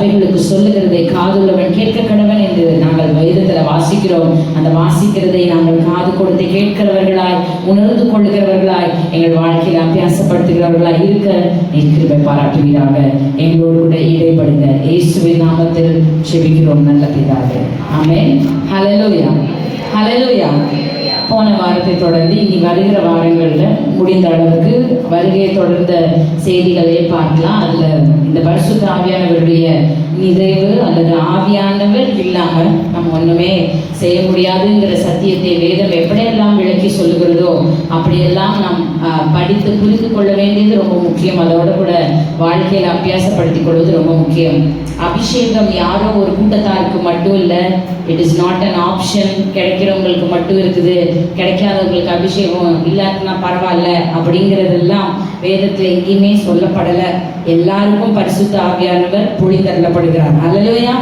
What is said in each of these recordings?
சபைகளுக்கு சொல்லுகிறதை காதுள்ளவன் கேட்க கடவன் என்று நாங்கள் வேதத்தில் வாசிக்கிறோம். அந்த வாசிக்கிறதை நாங்கள் காது கொடுத்து கேட்கிறவர்களாய், உணர்ந்து கொள்ளுகிறவர்களாய், எங்கள் வாழ்க்கையில் அபியாசப்படுத்துகிறவர்களாய் இருக்க நீர் கிருபை பாராட்டுவீராக. எங்களோடு கூட இடைப்படுங்க. இயேசுவின் நாமத்தில் ஜெபிக்கிறோம் நல்ல பிதாவே, ஆமென். ஹல்லேலூயா, ஹல்லேலூயா. போன வாரத்தை தொடர்ந்து இனி வருகிற வாரங்களில் முடிந்த அளவுக்கு வருகையை தொடர்ந்த செய்திகளே பார்க்கலாம். அதில் இந்த பரிசுத்த ஆவியானவருடைய நிறைவு அல்லது ஆவியானவர் இல்லாமல் நம்ம ஒன்றுமே செய்ய முடியாதுங்கிற சத்தியத்தை வேதம் எப்படியெல்லாம் விளக்கி சொல்லுகிறதோ அப்படியெல்லாம் நாம் படித்து புரிந்து கொள்ள வேண்டியது ரொம்ப முக்கியம். அதோடு கூட வாழ்க்கையில் அபியாசப்படுத்திக் கொள்வது ரொம்ப முக்கியம். அபிஷேகம் யாரோ ஒரு கூட்டத்தாருக்கு மட்டும் இல்லை, it is not an option. கிடைக்கிறவங்களுக்கு மட்டும் இருக்குது, கிடைக்காதவங்களுக்கு அபிஷேகம் இல்லாட்டினா பரவாயில்ல அப்படிங்கிறதெல்லாம் வேதத்தில் எங்கேயுமே சொல்லப்படலை. எல்லாருக்கும் பரிசுத்த ஆவியானவர் பொழிந்தருளப்படுகிறார். அல்லேலூயா.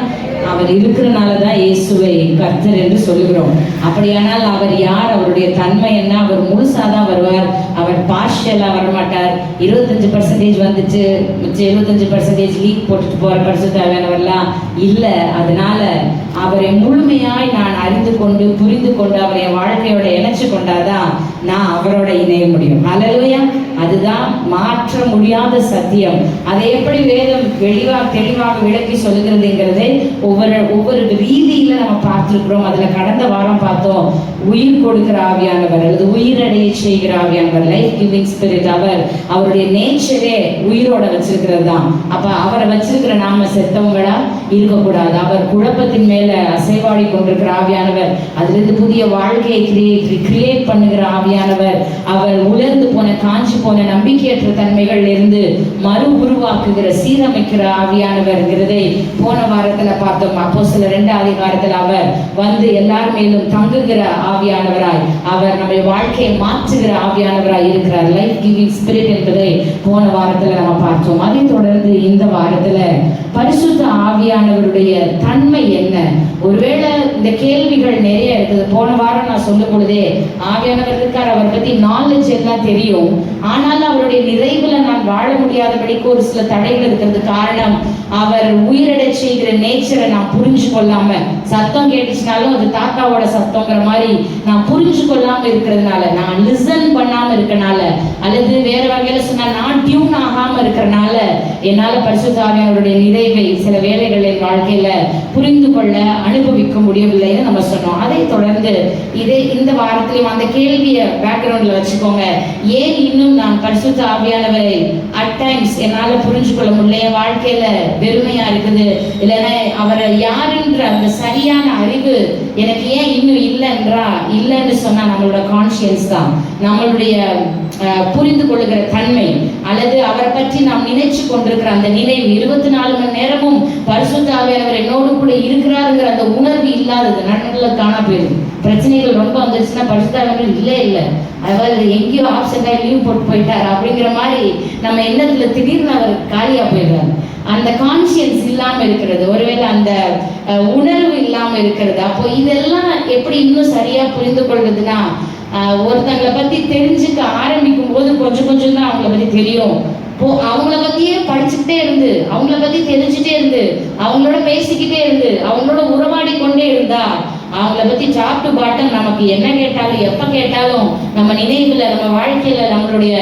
அவர் இருக்கிறனால தான் இயேசுவை கர்த்தர் என்று சொல்லுகிறோம். அப்படியானால் அவர் யார், அவருடைய தன்மை என்ன? அவர் முழுசாதான் வருவார், அவர் பார்ஷியலாக வரமாட்டார். 25% வந்துச்சு, மிச்சம் 75% லீக் போட்டுட்டு போகிற பரிசுத்த ஆவியானவர்லாம் இல்லை. அதனால அவரை முழுமையாய் நான் அறிந்து கொண்டு புரிந்து கொண்டு அவரை என் வாழ்க்கையோட இணைச்சு கொண்டாதான் நான் அவரோட இணைய முடியும். அல்லேலூயா. அதுதான் மாற்ற முடியாத சத்தியம். அதை எப்படி வேதம் தெளிவாக விளக்கி சொல்லுகிறதுங்கிறதை ஒவ்வொரு ரீதியில நம்ம பார்த்துருக்கிறோம். அதுல கடந்த வாரம் பார்த்தோம், உயிர் கொடுக்கிற ஆவியானவர் அல்லது உயிரடைய செய்கிற ஆவியானவர், லைஃப் கிவிங் ஸ்பிரிட். அவருடைய நேச்சரே உயிரோட வச்சிருக்கிறது தான். அப்ப அவரை வச்சிருக்கிற நாம செத்தவங்களா இருக்கக்கூடாது. அவர் குழப்பத்தின் மேல அசைவாடி கொண்டிருக்கிற ஆவியானவர், அதுல இருந்து புதிய வாழ்க்கையை கிரியேட் பண்ணுகிற ஆவியானவர், அவர் உலர்ந்து போன காஞ்சி போன நம்பிக்கையற்ற தன்மைகள்ல இருந்து மறு உருவாக்குகிற சீரமைக்கிற ஆவியானவர்ங்கிறதை போன வாரத்துல பார்த்தோம். அப்போஸ்தலர் 2ஆம் அதிகாரத்தில் அவர் வந்து எல்லார் மேலும் தங்குகிற ஆவியானவராய், அவர் நம்முடைய வாழ்க்கையை மாற்றுகிற ஆவியானவராய் இருக்கிறார். லைஃப் கிவிங் ஸ்பிரிட் என்பதை போன வாரத்துல நம்ம பார்த்தோம். அதை தொடர்ந்து இந்த வாரத்துல பரிசுத்த ஆவியானவருடைய தன்மை என்ன? ஒருவேளை இந்த கேள்விகள் நிறைய இருக்குது. போன வாரம் நான் சொல்லும் பொழுதே ஆவியானவர் இருக்கார், அவர் பத்தி நாலேஜ் எல்லாம் தெரியும், ஆனாலும் அவருடைய நிறைவுல நான் வாழ முடியாதபடிக்கு ஒரு சில தடைகள் இருக்கிறது. காரணம், அவர் உயிரிழை செய்கிற நேச்சரை நான் புரிஞ்சு கொள்ளாம, சத்தம் கேட்டுச்சுனாலும் அது தாத்தாவோட சத்தங்கிற மாதிரி நான் புரிஞ்சு கொள்ளாம இருக்கிறதுனால, நான் லிசன் பண்ணாம இருக்கனால, அல்லது வேற வகையில சொன்னா நான் டியூன் ஆகாம இருக்கிறனால என்னால பரிசுத்த ஆவியானவருடைய நிறைவை சில வேலைகளின் வாழ்க்கையில புரிந்து கொள்ள அனுபவிக்க முடியவில்லைன்னு நம்ம சொன்னோம். அதை தொடர்ந்து இந்த வாரத்திலையும் அந்த கேள்வியை பேக்ரவுண்ட்ல வச்சுக்கோங்க. ஏன் இன்னும் நான் பரிசுத்த ஆவியானவரை அட் டைம்ஸ் என்னால புரிஞ்சு கொள்ள முடியல, என் வாழ்க்கையில வெறுமையா இருக்குது, இல்லைன்னா அவரை யாருன்ற அந்த சரியான அறிவு எனக்கு ஏன் இன்னும் இல்லைன்னு சொன்னா நம்மளோட கான்சியன்ஸ் தான், நம்மளுடைய புரிந்து கொள்ளுகிற தன்மை, அல்லது அவரை பற்றி நாம் நினைச்சு கொண்டிருக்கிற அந்த நினைவு, 24 மணி நேரமும் பரிசுத்த ஆவியானவர் என்னோடு கூட இருக்கிறாருங்கிற அந்த உணர்வு இல்லாதது நன்மையில காணா போயிடுது. பிரச்சனைகள் ரொம்ப வந்துருச்சுன்னா பரிசுத்த ஆவியானவர் இல்லை, அவர் எங்கேயோ ஆப்சென்டா லீவ் போட்டு போயிட்டார் அப்படிங்கிற மாதிரி நம்ம எண்ணத்துல திடீர்னு அவர் காலியா போயிடுறாரு. அந்த கான்சியன்ஸ் இல்லாம இருக்கிறது, ஒருவேளை அந்த உணர்வு இல்லாம இருக்கிறது. அப்போ இதெல்லாம் எப்படி இன்னும் சரியா புரிந்து கொள்வதுன்னா, ஒருத்தங்களை பத்தி தெரிஞ்சுக்க ஆரம்பிக்கும் போது கொஞ்சம் தான் அவங்கள பத்தி தெரியும். அவங்கள பத்தியே படிச்சுக்கிட்டே இருந்து, அவங்கள பத்தி தெரிஞ்சுட்டே இருந்து, அவங்களோட பேசிக்கிட்டே இருந்து, அவங்களோட உறவாடி கொண்டே இருந்தா, அவங்கள பத்தி டாப் டு பாட்டம் நமக்கு என்ன கேட்டாலும் எப்ப கேட்டாலும் நம்ம நினைவுல நம்ம வாழ்க்கையில நம்மளுடைய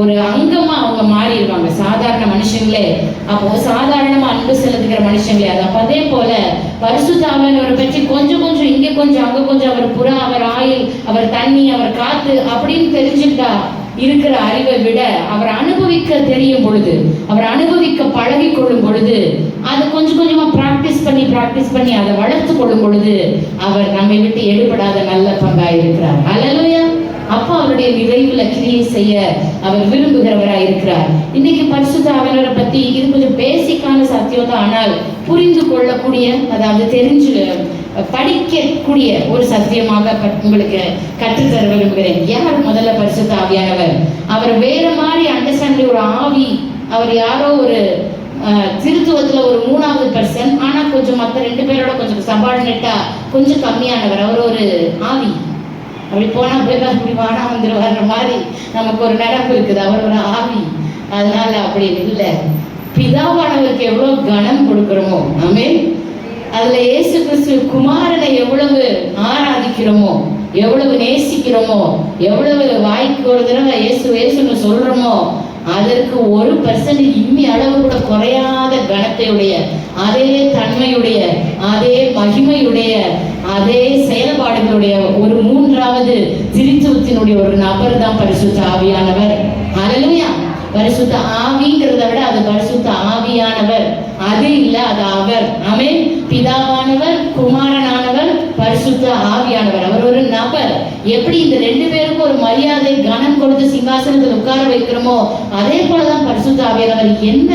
ஒரு அங்கமா அவங்க மாறிடுவாங்க. சாதாரண மனுஷங்களே, அப்போ சாதாரணமா அன்பு செலுத்துகிற மனுஷங்களே. அப்ப அதே போல பரிசுத்த ஆவியானவரை பற்றி கொஞ்சம் இங்க கொஞ்சம் அங்க கொஞ்சம், அவர் புறா, அவர் ஆயில், அவர் தண்ணி, அவர் காத்து அப்படின்னு தெரிஞ்சுக்கிட்டா இருக்கிற அறிவை விட அவர் அனுபவிக்க தெரியும் பொழுது, அவர் அனுபவிக்க பழகி கொள்ளும் பொழுது, அதை கொஞ்சமா பிராக்டிஸ் பண்ணி அதை வளர்த்து கொள்ளும் பொழுது அவர் நம்மை விட்டு எடுபடாத நல்ல பங்காய் இருக்கிறார். அல்லேலூயா. அப்போ அவருடைய நிறைவுல கிரியை செய்ய அவர் விரும்புகிறவராய் இருக்கிறார். இன்னைக்கு பரிசுத்த ஆவியானவரை பத்தி இது கொஞ்சம் பேசிக்கான சத்தியம் தான், ஆனால் புரிந்து கொள்ளக்கூடிய, அதாவது தெரிஞ்சு படிக்கக்கூடிய ஒரு சத்தியமாக உங்களுக்கு கற்றுத்தர விரும்புகிறேன். யார் முதல்ல பரிசுத்த ஆவியானவர்? அவர் வேற மாதிரி அண்டர்ஸ்டாண்டிங் ஒரு ஆவி, அவர் யாரோ ஒரு திருத்துவத்துல ஒரு 3வது பர்சன், ஆனா கொஞ்சம் மற்ற 2 பேரோட கொஞ்சம் சபார்டினேட்டா கொஞ்சம் கம்மியானவர். அவர் ஒரு ஆவி, அப்படி போனா போய் அப்படி வானா வந்துடுவார் மாதிரி நமக்கு ஒரு நடப்பு இருக்குது. அவர் ஒரு ஆவி, அதனால அப்படி இல்லை. பிதாவானவருக்கு எவ்வளவு கனம் கொடுக்கிறோமோ, ஆமென். அதுல இயேசு கிறிஸ்து குமாரனை எவ்வளவு ஆராதிக்கிறோமோ, எவ்வளவு நேசிக்கிறோமோ, எவ்வளவு வாய்க்கு ஒரு தடவை இயேசு இயேசுன்னு சொல்றோமோ, அதற்கு 1% இம்மி அளவு கூட குறையாத கனத்தையுடைய, அதே தன்மையுடைய, அதே மகிமையுடைய, அதே செயல்பாடுகளுடைய ஒரு மூன்றாவது திரித்துவத்தினுடைய ஒரு நபர் தான் பரிசுத்த ஆவியானவர். ஹல்லேலூயா. பரிசுத்த ஆவிங்கிறத விட அது பரிசுத்த ஆவியானவர். அது இல்ல, அது அவர். ஆமென். பிதாவானவர், குமாரனானவர், பரிசுத்த ஆவியானவர். அவர் ஒரு நபர். எப்படி இந்த 2 பேருக்கும் ஒரு மரியாதை கனம் கொடுத்து சிங்காசனத்தில் உட்கார வைக்கிறோமோ, அதே போலதான் பரிசுத்த ஆவியானவர். என்ன,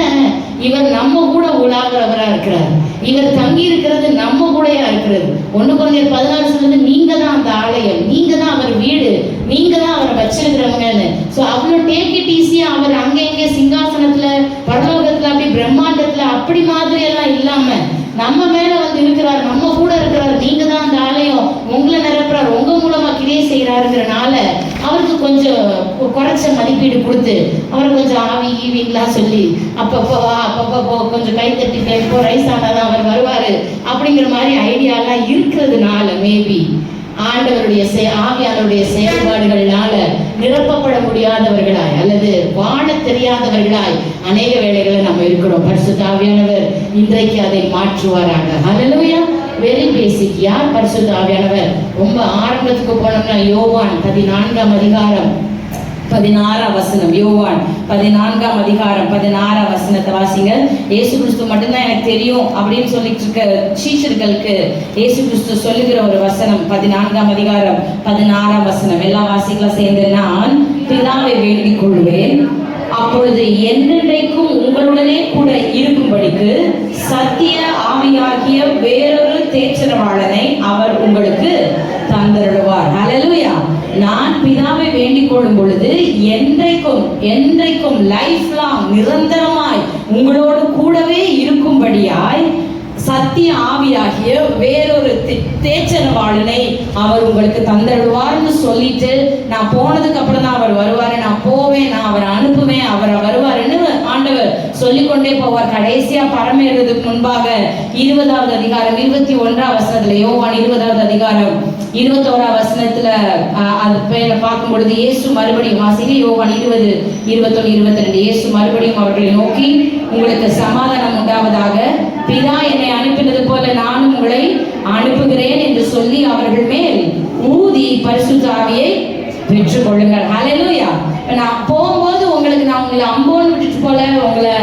இவர் நம்ம கூட உலாகிறவரா இருக்கிறார். இவர் தங்கி இருக்கிறது நம்ம கூடயா இருக்கிறது. 1 கொரிந்தியர் 16 சொல்லுது, நீங்க தான் அந்த ஆலயம், நீங்க தான் அவர் வீடு, நீங்க தான் அவரை வச்சிருக்கிறவங்கன்னு. சோ அவ்வளோ டேக் இட் ஈஸியா அவர் அங்க இங்க சிங்காசனத்துல, பரலோகத்துல, அப்படி பிரம்மாண்டத்துல அப்படி மாதிரி எல்லாம் இல்லாம நம்ம மேல வந்து இருக்கிறார், நம்ம கூட இருக்கிறார். நீங்க தான் அந்த ஆலயம், உங்களை நிரப்புறார், உங்க மூலமா கிரியை செய்யறாருங்கிறனால அவருக்கு கொஞ்சம் குறைச்ச மதிப்பீடு கொடுத்து, அவர் கொஞ்சம் ஆவி ஈவின்லாம் சொல்லி அப்பப்போ வா, அப்பப்போ போ, கொஞ்சம் கை தட்டி இப்போ ரைஸ் ஆனாதான் அவர் வருவாரு அப்படிங்கிற மாதிரி ஐடியாலாம் இருக்கிறதுனால மேபி ஆண்டவருடைய ஆவியானவருடைய செயல்பாடுகளால நிரப்பப்பட முடியாதவர்களாய் அல்லது வாழ தெரியாதவர்களாய் அநேக வேளைகளை நம்ம இருக்கிறோம். பரிசுத்த ஆவியானவர் இன்றைக்கு அதை மாற்றுவாராக. ஹல்லேலூயா. Very basic. யார் பரிசுத்த ஆவியானவர்? ரொம்ப ஆரம்பத்துக்கு போனோம்னா யோவான் 14ஆம் அதிகாரம் 16ஆம் வசனம். யோவான் 14ஆம் அதிகாரம் 16ஆம் வசனத்தை வாசிங்க. இயேசு கிறிஸ்து மட்டும்தான் எனக்கு தெரியும் அப்படின்னு சொல்லிட்டு இருக்க சீஷர்களுக்கு இயேசு கிறிஸ்து சொல்லுகிற ஒரு வசனம். 14ஆம் அதிகாரம் 16ஆம் வசனம். எல்லா வாசிக்கலாம் சேர்ந்து, நான் பிதாவை வேண்டிக் கொள்வேன், அப்பொழுது என்றென்றைக்கும் உங்களுடனே கூட இருக்கும்படிக்கு சத்திய ஆவியாகிய வேறொரு தேற்றரவாளனை அவர் உங்களுக்கு தந்தருடுவார். ஹல்லேலூயா. நான் பிதாவை வேண்டிக் கொள்ளும் பொழுது என்றைக்கும் லைஃப் லாங் நிரந்தரமாய் உங்களோடு கூடவே இருக்கும்படியாய் சத்திய ஆவியாகிய வேறொரு தேற்றரவாளனை அவர் உங்களுக்கு தந்தருடுவார்னு சொல்லிட்டு, நான் போனதுக்கு அப்புறம் தான் அவர் வருவாரு, நான் போவேன், நான் அவரை அனுப்புவேன், அவர் வருவாருன்னு ஆண்டவர் சொல்லிக்கொண்டே போவார். கடைசியா பரமேறதுக்கு முன்பாக 20ஆவது அதிகாரம் 21ஆம் வசனத்துல, யோவான் 20ஆவது அதிகாரம் 21ஆம் வசனத்துல அது பேரை பார்க்கும் பொழுது இயேசு மறுபடியும் வாசிங்க. யோவான் 20, 21, 22. இயேசு மறுபடியும் அவர்களை நோக்கி, உங்களுக்கு சமாதானம் உண்டாவதாக, பிதா என்னை அனுப்பினது போல நானும் உங்களை அனுப்புகிறேன் என்று சொல்லி அவர்கள் மேல் ஊதி பரிசுத்த ஆவியை பெற்றுக் கொள்ளுங்கள். ஹல்லேலூயா. நான் போகும்போது நான் உங்களை அம்போன்னு விட்டுட்டு போல, உங்களை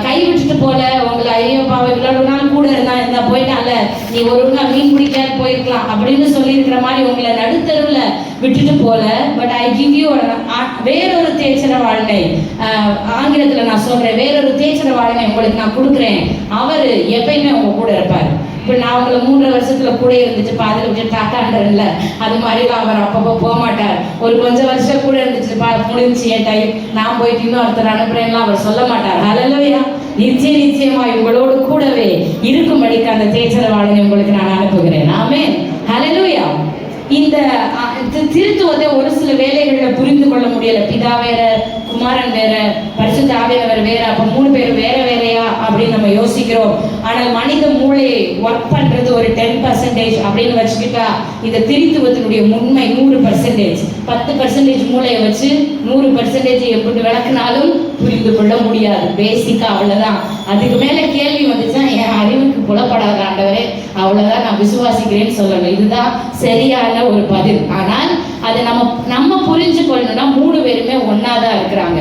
கை விட்டுட்டு போல, உங்களை ஐயோ பாவை இவ்வளவு நாள் கூட இருந்தா போயிட்டான்ல, நீ ஒரு நாள் மீன் பிடிக்க போயிருக்கலாம் அப்படின்னு சொல்லி இருக்கிற மாதிரி உங்களை நடுத்தருவில் விட்டுட்டு போல. பட் ஐ கிவ் யூ வேறொரு தேற்றரவாளனை, ஆங்கிலத்தில் நான் சொல்றேன், வேறொரு தேற்றரவாளனை உங்களுக்கு நான் கொடுக்குறேன். அவர் எப்பயுமே உங்க கூட இருப்பார். இப்போ நான் உங்களை 3 வருஷத்துல கூட இருந்துச்சு பாதில் விட்டு டாட்டான்றல, அது மாதிரிலாம் அவர் அப்பப்போ போக மாட்டார். ஒரு கொஞ்சம் வருஷம் கூட இருந்துச்சு முடிஞ்சு என் டைம், நான் போயிட்டு இன்னும் ஒருத்தர் அனுப்புறேன்லாம் அவர் சொல்ல மாட்டார். ஹல்லேலூயா. நிச்சயமா உங்களோடு கூடவே இருக்கும்படிக்கு அந்த தேற்றரவாளனை உங்களுக்கு நான் அனுப்புகிறேன். ஆமென். ஹல்லேலூயா. இந்த திருத்துவதை ஒரு சில வேலைகளில் புரிந்து கொள்ள முடியல. பிதா வேற, குமாரன் வேற, பரிசுத்த ஆவியானவர் வேற, அப்ப 3 பேர் வேற வேறையா அப்படின்னு நம்ம யோசிக்கிறோம். ஆனால் மனித மூளையை ஒர்க் பண்றது ஒரு 10% அப்படின்னு வச்சுக்கிட்டா இந்த திருத்துவத்தினுடைய உண்மை 100%. 10% மூளையை வச்சு 100% எப்படி விளக்குனாலும் புரிந்து கொள்ள முடியாது. பேசிக்கா அவ்வளவுதான். அதுக்கு மேல கேள்வி வந்துச்சா என் அறிவுக்கு புலப்படாத ஆண்டவரே, அவ்வளவுதான் நான் விசுவாசிக்கிறேன்னு சொல்லணும். இதுதான் சரியான ஒரு பதில். ஆனால் அதை நம்ம புரிஞ்சு கொள்ளணும்னா 3 பேருமே ஒன்னாதான் இருக்கிறாங்க.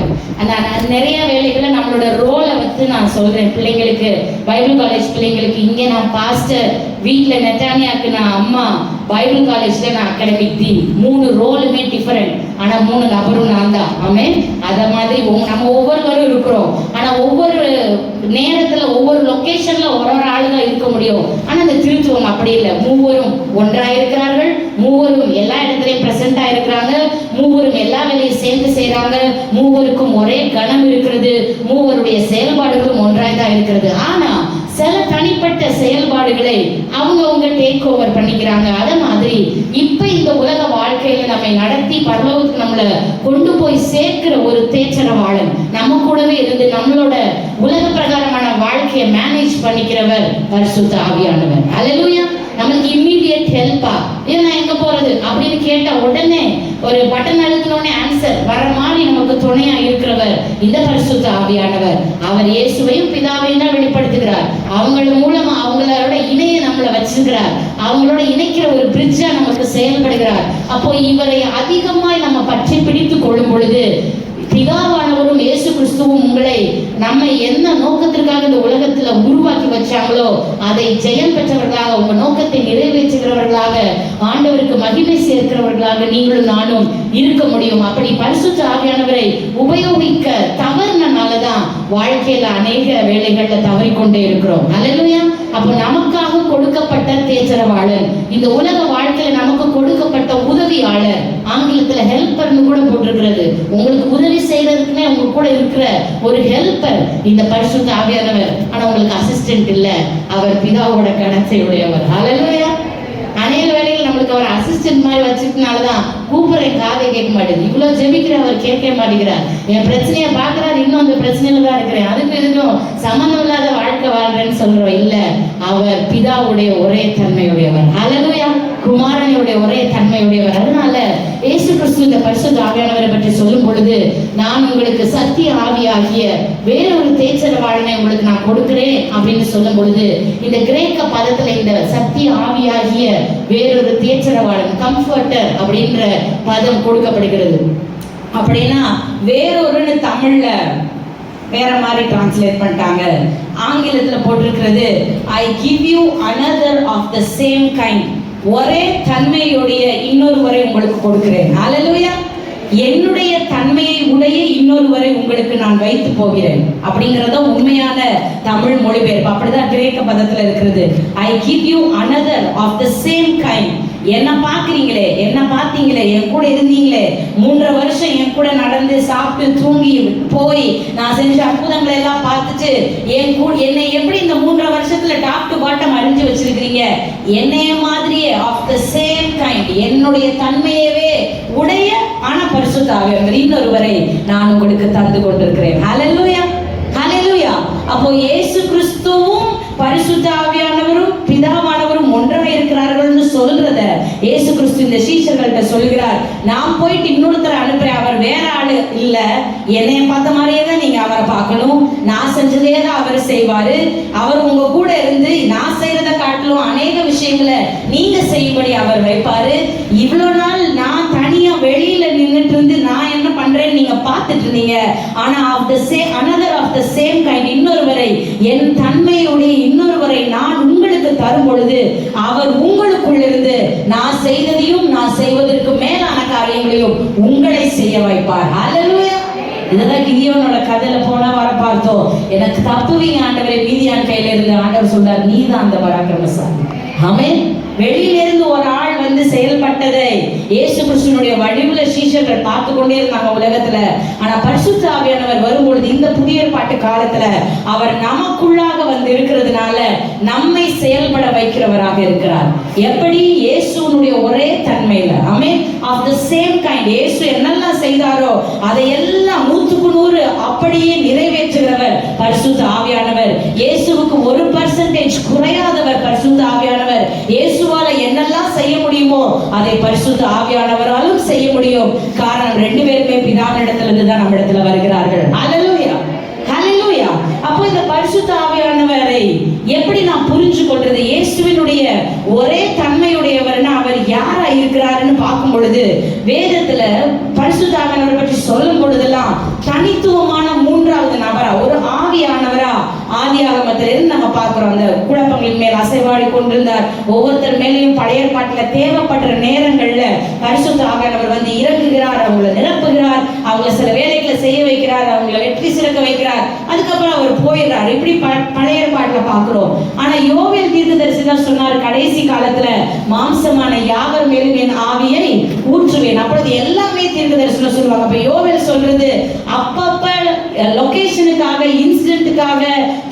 நிறைய வேலைகளை நம்மளோட ரோலை வச்சு நான் சொல்றேன். பிள்ளைங்களுக்கு, பைபிள் காலேஜ் பிள்ளைங்களுக்கு இங்கே நான் பாஸ்டர், வீட்டில் நெட்டானியாக்கு நான் அம்மா, பைபிள் காலேஜ்ல நான் அகாடமிக் டீன். 3 ரோலுமே டிஃபரெண்ட். ஆனா 3 நபரும் நான் தான். ஆமென். அத மாதிரி நம்ம ஒவ்வொருவரும் இருக்கிறோம். ஆனா ஒவ்வொரு நேரத்துல ஒவ்வொரு லொகேஷன்ல ஒரு ஆளுதான் இருக்க முடியும். ஆனா அந்த திருத்துவம் அப்படி இல்லை. 3வரும் ஒன்றாக இருக்கிறார்கள், 3வரும் எல்லா இடத்துலையும் பிரசண்டா இருக்கிறாங்க, 3வரும் எல்லா வேலையும் சேர்ந்து செய்யறாங்க, 3வருக்கும் ஒரே கணம் இருக்கிறது, 3வருடைய செயல்பாடுகளும் ஒன்றாய் தான் இருக்கிறது. ஆனா சில தனிப்பட்ட செயல்பாடுகளை அவங்க டேக் ஓவர் பண்ணிக்கிறாங்க. அதே மாதிரி மாதிரி இப்ப இந்த உலக வாழ்க்கையில நம்மை நடத்தி பரலோகத்துக்கு நம்மளை கொண்டு போய் சேர்க்கிற ஒரு தேச்சரவாளன் நம்ம கூடவே இருந்து நம்மளோட உலக பிரகாரமான வாழ்க்கையை மேனேஜ் பண்ணிக்கிறவர் பரிசுத்த ஆவியானவர். அல்லேலூயா. நமக்கு இம்மீடியட் ஹெல்ப்பா, ஏன் நான் எங்க போறது அப்படின்னு கேட்டா உடனே ஒரு பட்டன் அழுத்தினோடனே ஆன்சர் வர மாதிரி நமக்கு துணையா இருக்கிறவர் இந்த பரிசுத்த ஆவியானவர். அவர் இயேசுவையும் பிதாவையும் தான் வெளிப்படுத்துகிறார். அவங்கள மூலமா அவங்களோட இணைய நம்மளை வச்சிருக்கிறார். அவங்களோட இணைக்கிற ஒரு பிரிட்ஜா நமக்கு செயல்படுகிறார். அப்போ இவரை அதிகமாய் நம்ம பற்றி பிடித்து கொள்ளும் பொழுது பிதாவானவரும் இயேசு கிறிஸ்துவும் உங்களை நம்ம என்ன நோக்கத்திற்காக இந்த உலகத்துல உருவாக்கி வச்சாங்களோ அதை ஜெயம் பெற்றவர்களாக, உங்க நோக்கத்தை நிறைவேற்றுகிறவர்களாக, ஆண்டவருக்கு மகிமை சேர்க்கிறவர்களாக நீங்களும் நானும் இருக்க முடியும். அப்படி பரிசுத்த ஆவியானவரை உபயோகிக்க தவறுனாலதான் வாழ்க்கையில அநேக வேலைகள்ல தவறிக்கொண்டே இருக்கிறோம். அல்லேலூயா. அப்போ நமக்காக கொடுக்கப்பட்ட தேச்சரவாளர், இந்த உலக வாழ்க்கையில நமக்கு கொடுக்கப்பட்ட உதவியாளர், ஆங்கிலத்துல ஹெல்பர்னு கூட போட்டிருக்கிறது. உங்களுக்கு உதவி செய்யறதுக்குன்னே உங்க கூட இருக்கிற ஒரு ஹெல்பர் இந்த பரிசுத்த ஆவியானவர். ஆனா உங்களுக்கு அசிஸ்டன்ட் இல்ல, அவர் பிதாவோட கணத்தை உடையவர். அல்லேலூயா. அநேக வேளையில் நம்மளுக்கு அவர் அசிஸ்டன்ட் மாதிரி வச்சுட்டனாலதான் கூப்பிடுறேன் காதை கேட்க மாட்டேங்குது. இவ்வளவு ஜெபிக்கிற அவர் கேட்க மாட்டேங்கிறார். என் பிரச்சனையை பாக்குறாரு, இன்னும் அந்த பிரச்சனையில தான் இருக்கிறேன், அதுக்கு இதுக்கும் சம்பந்தம் இல்லாத வாழ்க்கை வாழ்றேன்னு சொல்றோம். இல்ல, அவர் பிதாவுடைய ஒரே தன்மையுடையவர். அல்லேலூயா. குமாரனுடைய ஒரே தன்மையுடையவர். அதனால இயேசு கிறிஸ்து இந்த பரிசுத்த ஆவியானவரை பற்றி சொல்லும் பொழுது, நான் உங்களுக்கு சத்திய ஆவியாகிய வேறொரு தேச்சரவாளனை உங்களுக்கு நான் கொடுக்கிறேன் அப்படின்னு சொல்லும் பொழுது, இந்த கிரேக்க பதத்துல இந்த சத்திய ஆவியாகிய வேறொரு தேச்சரவாளன், கம்ஃபர்டர் அப்படின்ற பதம் கொடுக்கப்படுகிறது. அப்படின்னா வேறொருன்னு தமிழ்ல வேற மாதிரி டிரான்ஸ்லேட் பண்ணிட்டாங்க. ஆங்கிலத்துல போட்டிருக்கிறது I give you another of the same kind, ஒரே தன்மையுடைய இன்னொருவரை உங்களுக்கு கொடுக்கிறேன். அல்லேலூயா. என்னுடைய தன்மையை உடைய இன்னொருவரை உங்களுக்கு நான் வைத்து போகிறேன் அப்படிங்கறத உண்மையான தமிழ் மொழிபெயர்ப்பு. அப்படிதான் கிரேக்க பதத்துல இருக்கிறது. I give you another of the same kind. என்ன பாக்குறீங்களே, என்ன பார்த்தீங்களே, என் கூட இருந்தீங்களே, 3 வருஷம் என் கூட நடந்து சாப்பிட்டு தூங்கி போய் நான் செஞ்ச அற்புதங்களை எல்லாம் பார்த்துட்டு என்னை எப்படி இந்த 3 வருஷத்துல டாப் டு பாட்டம் அறிஞ்சு வச்சிருக்கிறீங்க, என்னைய மாதிரியே ஆஃப் த சேம் கைண்ட், என்னுடைய தன்மையவே உடைய ஆனா பரிசுத்த ஆவியானவர் இன்னொருவரை நான் உங்களுக்கு தந்து கொண்டிருக்கிறேன். ஹல்லேலூயா. ஹல்லேலூயா. அப்போ இயேசு கிறிஸ்துவும் பரிசுத்த ஆவியானவரும் பிதாவானவரும் ஒன்றாக இருக்கிறார்கள்னு சொல்றத இயேசு கிறிஸ்து இந்த சீஷர்கள்ட்ட சொல்கிறார். நான் போயிட்டு இன்னொருத்தரை அனுப்புறேன், அவர் வேற ஆளு இல்ல, என்னைய பார்த்த மாதிரியே தான் நீங்க அவரை பார்க்கணும், நான் செஞ்சதே தான் அவர் செய்வாரு, அவர் உங்க கூட இருந்து நான் செய்யறத காட்டிலும் அநேக விஷயங்களை நீங்க செய்யும்படி அவர் வைப்பாரு. இவ்வளவு நாள் நான் தனியா வெளியில நின்றுட்டு இருந்து நான் என்ன பண்றேன்னு நீங்க பார்த்துட்டு இருந்தீங்க, ஆனா another of the same kind, இன்னொருவரை, என் தன்மையுடைய இன்னொருவரை நான் உங்களுக்கு தரும் பொழுது அவர் உங்களுக்குள்ளிருந்து நான் செய்ததையும் நான் செய்வதற்கு மேலான காரியங்களையும் உங்களை செய்ய வைப்பார். ஹல்லேலூயா. இதெல்லாம் கிதியோனோட கதையில போனா வர பார்த்தோம். எனக்கு தப்புவீங்க ஆண்டவரே, மீதியான் கையில இருந்து ஆண்டவர் சொல்றார், நீதான் அந்த பராக்கிரமசாலி. ஆமென். வெளியிலிருந்து ஒரு ஆள் வந்து செயல்பட்டதை இயேசு கிறிஸ்துவினுடைய வடிவுல சீஷர்கள் பார்த்து கொண்டே இருந்தாங்க உலகத்துல. ஆனா பரிசுத்த ஆவியானவர் வரும்பொழுது இந்த புதிய ஏற்பாட்டு காலத்துல அவர் நமக்குள்ளாக வந்து இருக்கிறதுனால நம்மை செயல்பட வைக்கிறவராக இருக்கிறார். எப்படி? இயேசுனுடைய ஒரே தன்மையில, ஆமென், ஆஃப் த சேம் கைண்ட். இயேசு என்னெல்லாம் செய்தாரோ அதை எல்லாம் 100% அப்படியே நிறைவேற்றுகிறவர் பரிசுத்த ஆவியானவர். இயேசுவுக்கு 1% குறையாதவர் பரிசுத்த ஆவியானவர். இயேசுவால என்னெல்லாம் செய்ய முடியுமோ அதை பரிசுத்த ஆவியானவராலும் செய்ய முடியும். காரணம் 2 பேருமே பிதாவினிடத்திலிருந்து தான் நம்ம இடத்துல வருகிறார்கள். ஹல்லேலூயா. ஹல்லேலூயா. அப்போ இந்த பரிசுத்த ஆவியானவரை எப்படி நாம் புரிஞ்சு கொள்றது? இயேசுவினுடைய ஒரே தன்மையுடையவர்னா அவர் யாரா இருக்கிறாருன்னு பார்க்கும் பொழுது வேதத்துல பரிசுத்த ஆவியானவரை பற்றி சொல்லும் பொழுதெல்லாம் தனித்துவமான 3வது நபரா, ஒரு ஆவியானவரா ஆதியாகமத்திலிருந்து நம்ம பார்க்கிறோம். அந்த குழப்பங்களின் மேல் அசைவாடி கொண்டிருந்தார். ஒவ்வொருத்தர் மேலையும் பழைய ஏற்பாட்டுல தேவைப்படுற நேரங்கள்ல பரிசுத்த ஆவியானவர் வந்து இறங்குகிறார், அவங்களை நிரப்புகிறார், அவங்களை சில வேலைகளை செய்ய வைக்கிறார், அவங்களை வெற்றி சிறக்க வைக்கிறார். அதுக்கப்புறம் அவர் போயிடுறார். இப்படி பழைய ஏற்பாட்டுல பார்க்கிறோம். ஆனா யோவேல் தீர்க்கதரிசி தான் சொன்னார், கடைசி காலத்துல மாம்சமான யாவர் மேலும் என் ஆவியை ஊற்றுவேன். அப்பொழுது எல்லாமே தீர்க்கதரிசனம் சொல்லுவாங்க. அப்ப யோவேல் சொல்றது அப்பப்ப லொகேஷனுக்காக, இன்சிடென்ட்டுக்காக,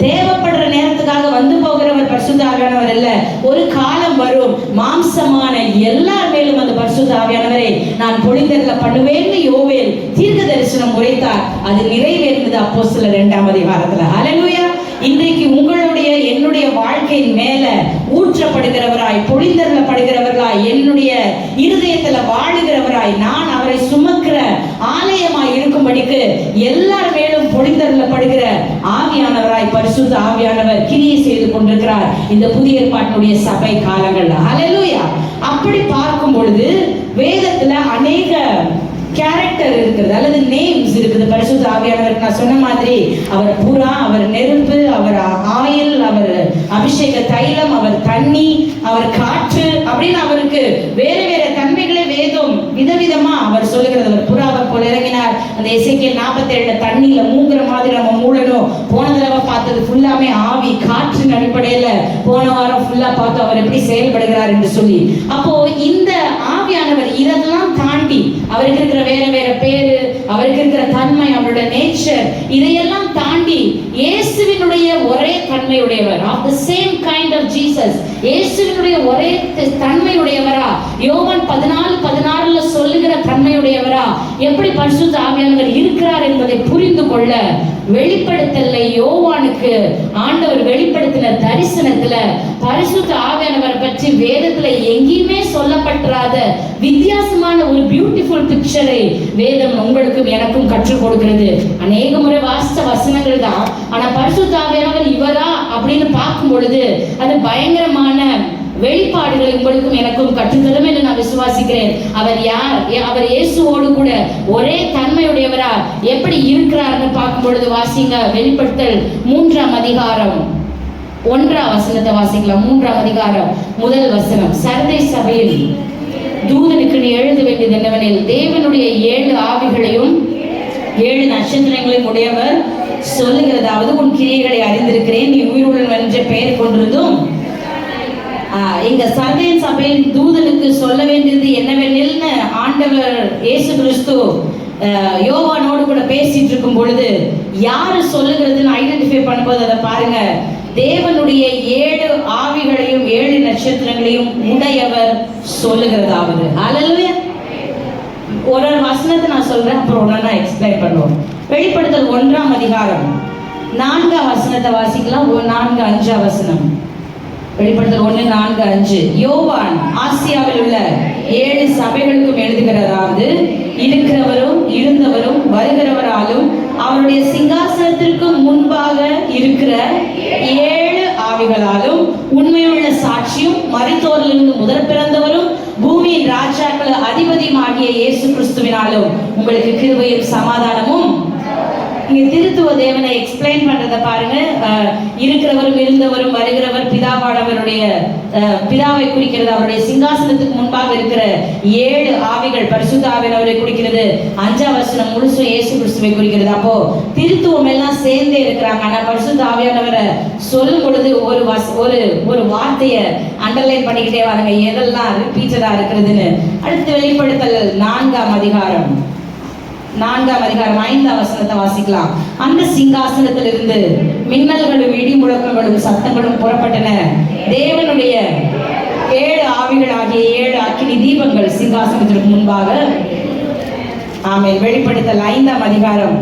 தேவைப்படுற நேரத்துக்காக வந்து போகிறவர் பரிசுத்த ஆவியானவர் இல்ல. ஒரு காலம் வரும் மாம்சமான எல்லார் மேலும் அந்த பரிசுத்த ஆவியானவரை நான் பொழிந்தருள பண்ணுவேன்னு யோவேல் தீர்க்க தரிசனம் உரைத்தார். அது நிறைவேறினது அப்போஸ்தலர் 2ஆம் அதிகாரத்துல. ஹல்லேலூயா. இன்றைக்கு உங்களுடைய என்னுடைய வாழ்க்கையின் மேல ஊற்றப்படுகிறவராய், பொழிந்தருளப்படுகிறவர்களாய், என்னுடைய இருதயத்துல வாழுகிறவராய், நான் அவரை சுமக்கிற ஆலயமாய் இருக்கும்படிக்கு எல்லார் மேலும் பொழிந்தருளப்படுகிற ஆவியானவராய் பரிசுத்த ஆவியானவர் கிரியை செய்து கொண்டிருக்கிறார் இந்த புதிய ஏற்பாட்டினுடைய சபை காலங்கள்ல. ஹல்லேலூயா. அப்படி பார்க்கும் பொழுது வேதத்துல அநேக கேரக்டர் இருக்குது அல்லது நேம்ஸ் இருக்குது பரிசுத்த ஆவியானவருக்கு. நான் சொன்ன மாதிரி அவர் புறா, அவர் நெருப்பு, அவர் ஆயில், அவர் அபிஷேக தைலம், அவர் தண்ணி, அவர் காற்று அப்படின்னு அவருக்கு வேற வேற தன்மைகளை வேதம் விதவிதமா அவர் சொல்லுகிறது. அவர் புறாவை போல இறங்கினார். அந்த எசேக்கியேல் 47 தண்ணியில மூங்குற மாதிரி நம்ம மூடணும். போன தடவை பார்த்தது ஃபுல்லாமே ஆவி காற்றின் அடிப்படையில, போன வாரம் ஃபுல்லா பார்த்தோம் அவர் எப்படி செயல்படுகிறார் என்று சொல்லி. அப்போ இந்த ஆவியானவர் இதெல்லாம் தாண்டி அவருக்கு இருக்கிற வேற வேற பேரு, அவருக்கு இருக்கிற தன்மை, அவருடைய நேச்சர், இதையெல்லாம் தாண்டி இயேசுவினுடைய ஒரே தன்மையுடையவர், of the same kind of Jesus, இயேசுவினுடைய ஒரே தன்மையுடையவரா, யோவான் 14:16 சொல்லுகிற தன்மையுடையவரா எப்படி பரிசுத்த ஆவியானவர் இருக்கிறார் என்பதை புரிந்து கொள்ள வெளிப்படுத்தலை யோவானுக்கு ஆண்டவர் வெளிப்படுத்தின தரிசனத்துல பரிசுத்த ஆவியானவர் பற்றி வேதத்துல எங்கேயுமே சொல்லப்பட்டிராத வித்தியாசமான ஒரு பியூட்டிஃபுல் பிக்சரை வேதம் உங்களுக்கும் எனக்கும் கற்றுக் கொடுக்கிறது. அநேக முறை வாசித்த வசனங்கள் தான், ஆனா பரிசுத்த ஆவியானவர் இவரா அப்படின்னு பார்க்கும் பொழுது அது பயங்கரமான வெளிப்பாடுகளை உங்களுக்கும் எனக்கும் கற்றுத்தரும் என்று நான் விசுவாசிக்கிறேன். அவர் யார்? அவர் இயேசுவோடு கூட ஒரே தன்மையுடையவரா எப்படி இருக்கிறார்னு பார்க்கும் பொழுது வாசிங்க. வெளிப்படுத்தல் 3ஆம் அதிகாரம் 1ஆம் வசனத்தை வாசிக்கலாம். 3ஆம் அதிகாரம் 1 வசனம். சர்தை சபையில் தூதனுக்கு நீ எழுத வேண்டியது என்னவெனில், தேவனுடைய 7 ஆவிகளையும் 7 நட்சத்திரங்களையும் உடையவர் சொல்லுகிறதாவது, உன் கிரியைகளை அறிந்திருக்கிறேன், நீ உயிருடன் என்ற பெயர் கொண்டிருந்தும். இங்க சர்தையின் சபையின் தூதனுக்கு சொல்ல வேண்டியது என்னவெனில்னு ஆண்டவர் இயேசு கிறிஸ்து யோவானோடு கூட பேசிட்டு இருக்கும் பொழுது யாரு சொல்லுகிறதுன்னு ஐடென்டிஃபை பண்ணும்போது அதை பாருங்க. தேவனுடைய 7 ஆவிகளையும் 7 நட்சத்திரங்களையும் உடையவர் சொல்லுகிறதாவது. ஹல்லேலூயா. ஒரு வசனத்தை நான் சொல்றேன், அப்புறம் ஒன்னா எக்ஸ்பிளைன் பண்ணுவோம். வெளிப்படுத்தல் 1ஆம் அதிகாரம் 4ஆம் வசனத்தை வாசிக்கலாம். 4-5 வசனம். வெளிப்படுத்தல் 1:4-5. யோவான் ஆசியாவில் உள்ள 7 சபைகளுக்கும் எழுதுகிறதாவது, இருக்கிறவரும் இருந்தவரும் வருகிறவராலும் அவருடைய சிங்காசனத்திற்கு முன்பாக இருக்கிற 7 ஆவிகளாலும் உண்மையுள்ள சாட்சியும் மரித்தோரிலிருந்து முதற் பிறந்தவரும் பூமியின் ராஜாக்கள் அதிபதியுமாகிய இயேசு கிறிஸ்துவினாலும் உங்களுக்கு கிருபையும் சமாதானமும். இங்க திருத்துவ தேவனை எக்ஸ்பிளைன் பண்றத பாருங்க. இருக்கிறவரும் இருந்தவரும் வருகிறவர் பிதாவானவருடைய பிதாவை குறிக்கிறது. அவருடைய சிங்காசனத்துக்கு முன்பாக இருக்கிற 7 ஆவிகள் பரிசுத்த ஆவியானவரை குறிக்கிறது. 5ஆம் வசனம் முழுசும் இயேசு கிறிஸ்துவை குறிக்கிறது. அப்போ திருத்துவம் எல்லாம் சேர்ந்தே இருக்கிறாங்க. ஆனா பரிசுத்த ஆவியானவரை சொல்லும் பொழுது ஒரு வார்த்தையை அண்டர்லைன் பண்ணிக்கிட்டே வாருங்க, எதெல்லாம் ரிப்பீட்டடா இருக்கிறதுன்னு. அடுத்து வெளிப்படுத்தல் 4ஆம் அதிகாரம் 5ஆம் வசனத்தை வாசிக்கலாம். அந்த சிங்காசனத்திலிருந்து மின்னல்களும் இடி முழக்கங்களும் சத்தங்களும் புறப்பட்டன. தேவனுடைய 7 ஆவிகள் ஆகிய 7 அக்கினி தீபங்கள் சிங்காசனத்திற்கு முன்பாக. ஆமென். வெளிப்படுத்தல் 5ஆம் அதிகாரம்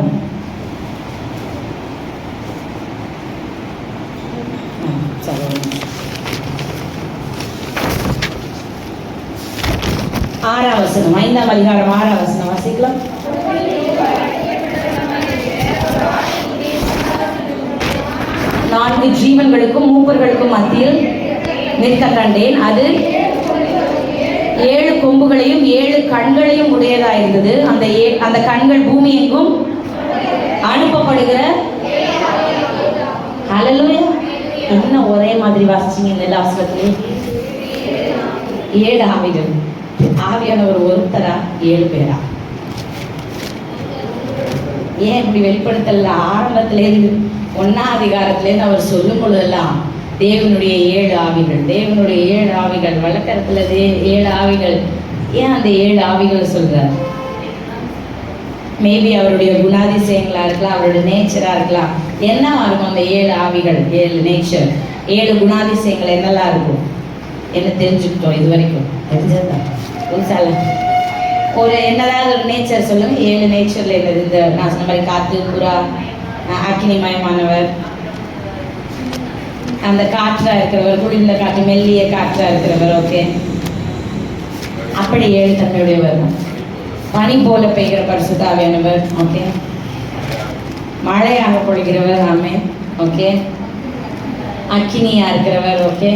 6ஆம் வசனம். 5ஆம் அதிகாரம் 6ஆம் வசனம் வாசிக்கலாம். நான்கு ஜீவன்களுக்கும் மூப்பர்களுக்கும் மத்தியில் நிற்க கண்டேன். அது 7 கொம்புகளையும் 7 கண்களையும் உடையதாயிருந்தது. அந்த கண்கள் பூமி எங்கும் அனுப்பப்படுகிற. ஹல்லேலூயா. என்ன ஒரே மாதிரி வாசிச்சீங்க இந்த எல்லா வசனத்திலையும்? 7 ஆவிகள். ஆவியானவர் ஒருத்தரா 7 பேரா? ஏன் இப்படி வெளிப்படுத்தல? ஆரம்பத்திலேருந்து 1ஆம் அதிகாரத்திலேருந்து அவர் சொல்லும் பொழுதெல்லாம் தேவனுடைய 7 ஆவிகள், தேவனுடைய 7 ஆவிகள், வழக்கத்துல 7 ஆவிகள். ஏன் அந்த 7 ஆவிகள் சொல்றார்? மேபி அவருடைய குணாதிசயங்களா இருக்கலாம், அவருடைய நேச்சரா இருக்கலாம். என்னவா இருக்கும் அந்த 7 ஆவிகள், 7 நேச்சர், 7 குணாதிசயங்கள் என்னெல்லாம் இருக்கும்? என்ன தெரிஞ்சுக்கிட்டோம் இது வரைக்கும்? தெரிஞ்சதுதான் புதுசால ஒரு என்னதாவது ஒரு நேச்சர் சொல்லுங்க. 7 நேச்சர்ல என்னது? இந்த நான் சொன்ன மாதிரி காத்து, புறா, அக்னிமயமானவர், அந்த காற்றா இருக்கிறவர், குளிர்ந்த காற்று, மெல்லிய காற்றா இருக்கிறவர். ஓகே, அப்படி 7 தன்மையுடையவர். பனி போல பெய்கிற பரிசுத்த ஆவியானவர். ஓகே, மழையாக பொழிகிறவர். ஆமே. ஓகே, அக்கினியா இருக்கிறவர். ஓகே,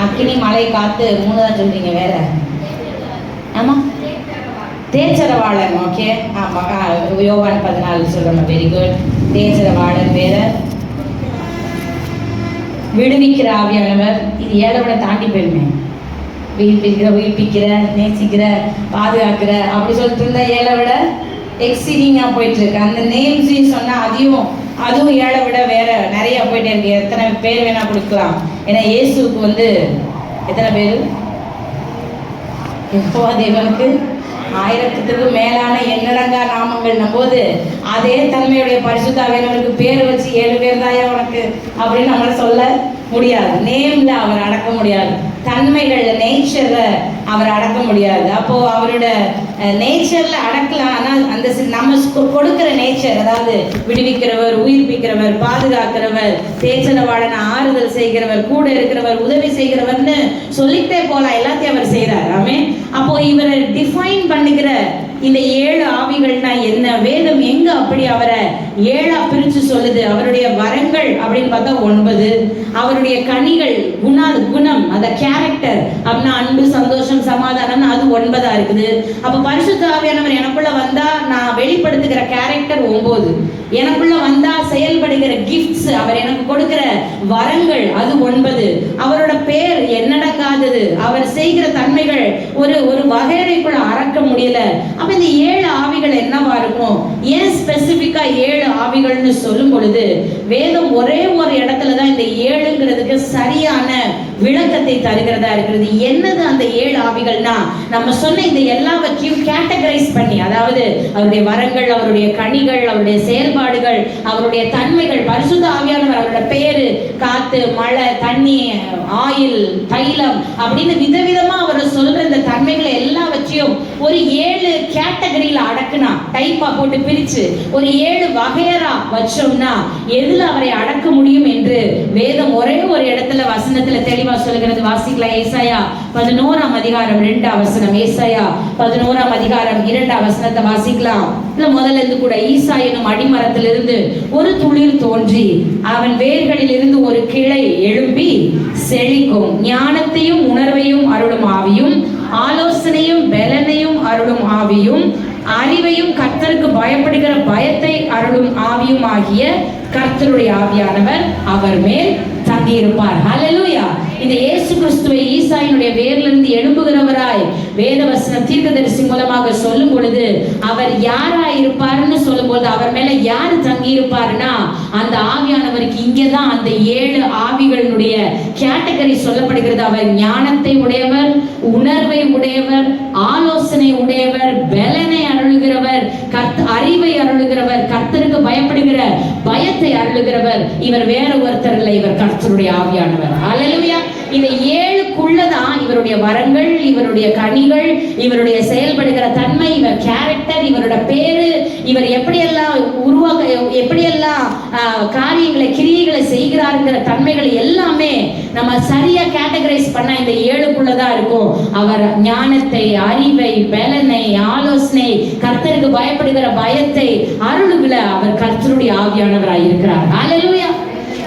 அக்கினி, மழை, காத்து 3 தான் சொல்றீங்க. வேற? ஆமா, தேச்சரவாளன். ஓகே, ஆமா, யோவான் 14 சொல்றோம். Very good. தேச்சரவாளன். வேற? விடுவிக்கிற ஆவியானவர். இது 7 விட தாண்டி போயிருமே. உயிர்ப்பிக்கிற, நேசிக்கிற, பாதுகாக்கிற அப்படி சொல்லிட்டு இருந்தா 7 விட எக்ஸீடிங்கா போயிட்டு இருக்கு. அந்த நேம்ஸையும் சொன்னா அதுவும் 7 விட வேற நிறைய போயிட்டே இருக்கு. எத்தனை பேர் வேணா கொடுக்கலாம். ஏன்னா இயேசுக்கு எத்தனை பேரு? யெகோவா தேவனுக்கு 1000க்கும் மேலான எண்ணடங்கா நாமங்கள் போது அதே தன்மையுடைய பரிசுத்த ஆவியானவருக்கு பேர் வச்சு 7 பேர் தாயா உனக்கு அப்படின்னு நம்மள சொல்ல முடியாது. நேம்ல அவர் அடக்க முடியாது. தன்மைகள்ல, நேச்சர்ல அவர் அடக்க முடியாது. அப்போ அவரோட நேச்சர்ல அடக்கலாம். ஆனால் அந்த நம்ம கொடுக்கிற நேச்சர், அதாவது விடுவிக்கிறவர், உயிர்ப்பிக்கிறவர், பாதுகாக்கிறவர், தேச்சரவாளன், ஆறுதல் செய்கிறவர், கூட இருக்கிறவர், உதவி செய்கிறவர்னு சொல்லிட்டே போலாம். எல்லாத்தையும் அவர் செய்யறார். ஆமே. அப்போ இவரை டிஃபைன் பண்ணுகிற இந்த 7 ஆவிகள்னா என்ன? வேதம் எங்க அப்படி அவரை 7ஆ பிரிச்சு சொல்லுது? அவருடைய வரங்கள் அப்படின்னு பார்த்தா 9, அவருடைய கனிகள், குணம், அந்த கேரக்டர் அப்படின்னா அன்பு, சந்தோஷம், சமாதானம், அது 9ஆ இருக்குது. அப்ப பரிசுத்த ஆவியானவர் எனக்குள்ள வந்தா நான் வெளிப்படுத்துகிற கேரக்டர் 9, எனக்குள்ள வந்தா செயல்படுகிற கிஃப்ட்ஸ், அவர் எனக்கு கொடுக்கிற வரங்கள், அது 9. அவரோட பேர் எண்ணடங்காதது. அவர் செய்கிற தன்மைகள் ஒரு வகையறைக்குள்ள அறக்க முடியல. அப்ப இந்த 7 ஆவிகள் என்னவா இருக்கும்? ஏன் ஸ்பெசிபிக்கா 7 ஆவிகள்னு சொல்லும் பொழுது வேதம் ஒரே ஒரு இடத்துல தான் இந்த 7ங்கிறதுக்கு சரியான விளக்கத்தை தருகிறதா இருக்கிறது. என்னது அந்த 7 ஆவிகள்னா, நம்ம சொன்ன இந்த எல்லாவற்றையும் கேட்டகரைஸ் பண்ணி, அதாவது அவருடைய வரங்கள், அவருடைய கனிகள், அவருடைய செயல்பாடுகள், அவருடைய தன்மைகள், பரிசுத்த ஆவியானவர், அவரோட பேரு, காத்து, மழை, தண்ணி, ஆயில், தைலம் அப்படின்னு விதவிதமா அவர் சொல்ற இந்த தன்மைகளை எல்லாவற்றையும் ஒரு 7 கேட்டகரியில அடக்குனா, டைப்பா போட்டு பிரிச்சு ஒரு 7 வகையரா வச்சோம்னா எதுல அவரை அடக்க முடியும் என்று வேதம் ஒரே ஒரு இடத்துல வசனத்துல தெளிவா சொல்கிறது. வாசிக்கலாம். ஏசாயா 11ஆம் அதிகாரம் 2ஆம் வசனம். ஏசாயா 11ஆம் அதிகாரம் 2ஆம் வசனத்தை வாசிக்கலாம். இல்ல முதல்ல இருந்து கூட, ஈசா எனும் அடிமரத்திலிருந்து ஒரு துளிர் தோன்றி அவன் வேர்களில் இருந்து ஒரு கிளை எழும்பி செழிக்கும். ஞானத்தையும் உணர்வையும் அருளும் ஆவியும், ஆலோசனையும் பலனையும் அருளும் ஆவியும், அறிவையும் கர்த்தருக்கு பயப்படுகிற பயத்தை அருளும் ஆவியும் ஆகிய கர்த்தருடைய ஆவியானவர் அவர் மேல் தங்கியிருப்பார். ஹல்லேலூயா. இந்த இயேசு கிறிஸ்துவை ஈசாயினுடைய வேரிலிருந்து எழும்புகிறவராய் வேதவசனம் தீர்க்கதரிசி மூலமாக சொல்லும் பொழுது அவர் யாராய் இருப்பார்னு சொல்லும் போது அவர் மேல யாரு தங்கி இருப்பாருன்னா அந்த ஆவியானவருக்கு இங்கதான் அந்த 7 ஆவிகளுடைய கேட்டகரி சொல்லப்படுகிறது. அவர் ஞானத்தை உடையவர், உணர்வை உடையவர், ஆலோசனை உடையவர், பலனை அருளுகிறவர், அறிவை அருளுகிறவர், கர்த்தருக்கு பயப்படுகிற பயத்தை அருளுகிறவர். இவர் வேற ஒருத்தர் இல்லை, இவர் கர்த்தருடைய ஆவியானவர். ஹல்லேலூயா. இந்த 7க்குள்ளதான் இவருடைய வரங்கள், இவருடைய கனிகள், இவருடைய செயல்படுகிற தன்மை, இவர் கேரக்டர், இவரோட பேரு, இவர் எப்படியெல்லாம் எப்படியெல்லாம் காரியங்களை, கிரியைகளை செய்கிறாருங்கிற தன்மைகள் எல்லாமே நம்ம சரியா கேட்டகரைஸ் பண்ணா இந்த 7க்குள்ளதான் இருக்கும். அவர் ஞானத்தை, அறிவை, பலனை, ஆலோசனை, கர்த்தருக்கு பயப்படுகிற பயத்தை அருளுகிற அவர் கர்த்தருடைய ஆவியானவராய் இருக்கிறார். ஹல்லேலூயா.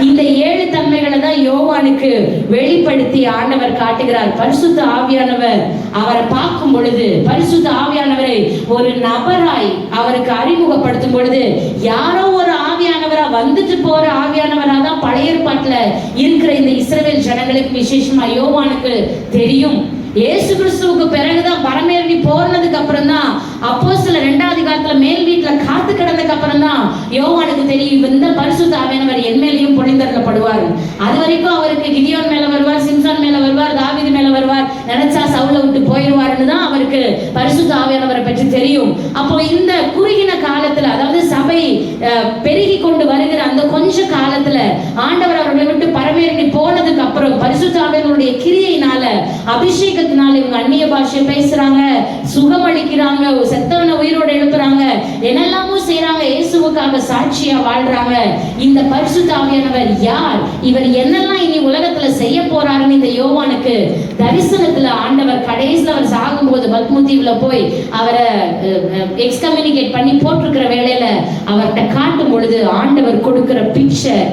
இந்த 7 தன்மைகளை தான் யோவானுக்கு வெளிப்படுத்தி ஆண்டவர் காட்டுகிறார். பரிசுத்த ஆவியானவர் அவரை பார்க்கும் பொழுது, பரிசுத்த ஆவியானவரை ஒரு நபராய் அவருக்கு அறிமுகப்படுத்தும் பொழுது, யாரோ ஒரு ஆவியானவரா வந்துட்டு போற ஆவியானவரா தான் பழைய ஏற்பாட்டுல இருக்கிற இந்த இஸ்ரவேல் ஜனங்களுக்கு விசேஷமா யோவானுக்கு தெரியும். இயேசு கிறிஸ்துவுக்கு பிறகுதான் பரமேறி போனதுக்கு அப்புறம் தான் அப்போஸ்தலர் 2ஆம் அதிகாரத்துல மேல் வீட்டுல காத்து கிடந்ததுக்கு அப்புறம் தான் யோவானுக்கு தெரியும் இந்த பரிசுத்த ஆவியானவர் என் மேலேயும் பொழிந்தருளப்படுவார். அது வரைக்கும் அவருக்கு கிதியோன் மேல வருவார், சிம்சோன் மேல வருவார், தாவீது மேல வருவார், நினைச்சா சவுலை விட்டு போயிடுவாருன்னு தான் அவருக்கு பரிசுத்த ஆவியானவரை பற்றி தெரியும். அப்போ இந்த குறுகின காலத்துல, அதாவது சபை பெருகி கொண்டு வருகிற அந்த கொஞ்ச காலத்துல ஆண்டவர் அவர்களை விட்டு பரமேறி போனதுக்கு அப்புறம் பரிசுத்த ஆவியானவருடைய கிரியையினால அபிஷேகத்தினால இவங்க அந்நிய பாஷை பேசுறாங்க, சுகமளிக்கிறாங்க, செத்தவனை உயிரோட எழுப்புறாங்க, என்னெல்லாமோ செய்யறாங்க, இயேசுவுக்காக சாட்சியா வாழ்றாங்க. இந்த பரிசுத்த ஆவியானவர் யார், இவர் என்னெல்லாம் இனி உலகத்துல செய்ய போறாருன்னு இந்த யோவானுக்கு தரிசனத்துல ஆண்டவர் கடைசியில் அவர் சாகும்போது பத்மதீவுல போய் அவரை எக்ஸ்கம்யூனிகேட் பண்ணி போட்டிருக்கிற வேளையில அவர்கிட்ட காட்டும் பொழுது ஆண்டவர் கொடுக்கிற பிக்சர்,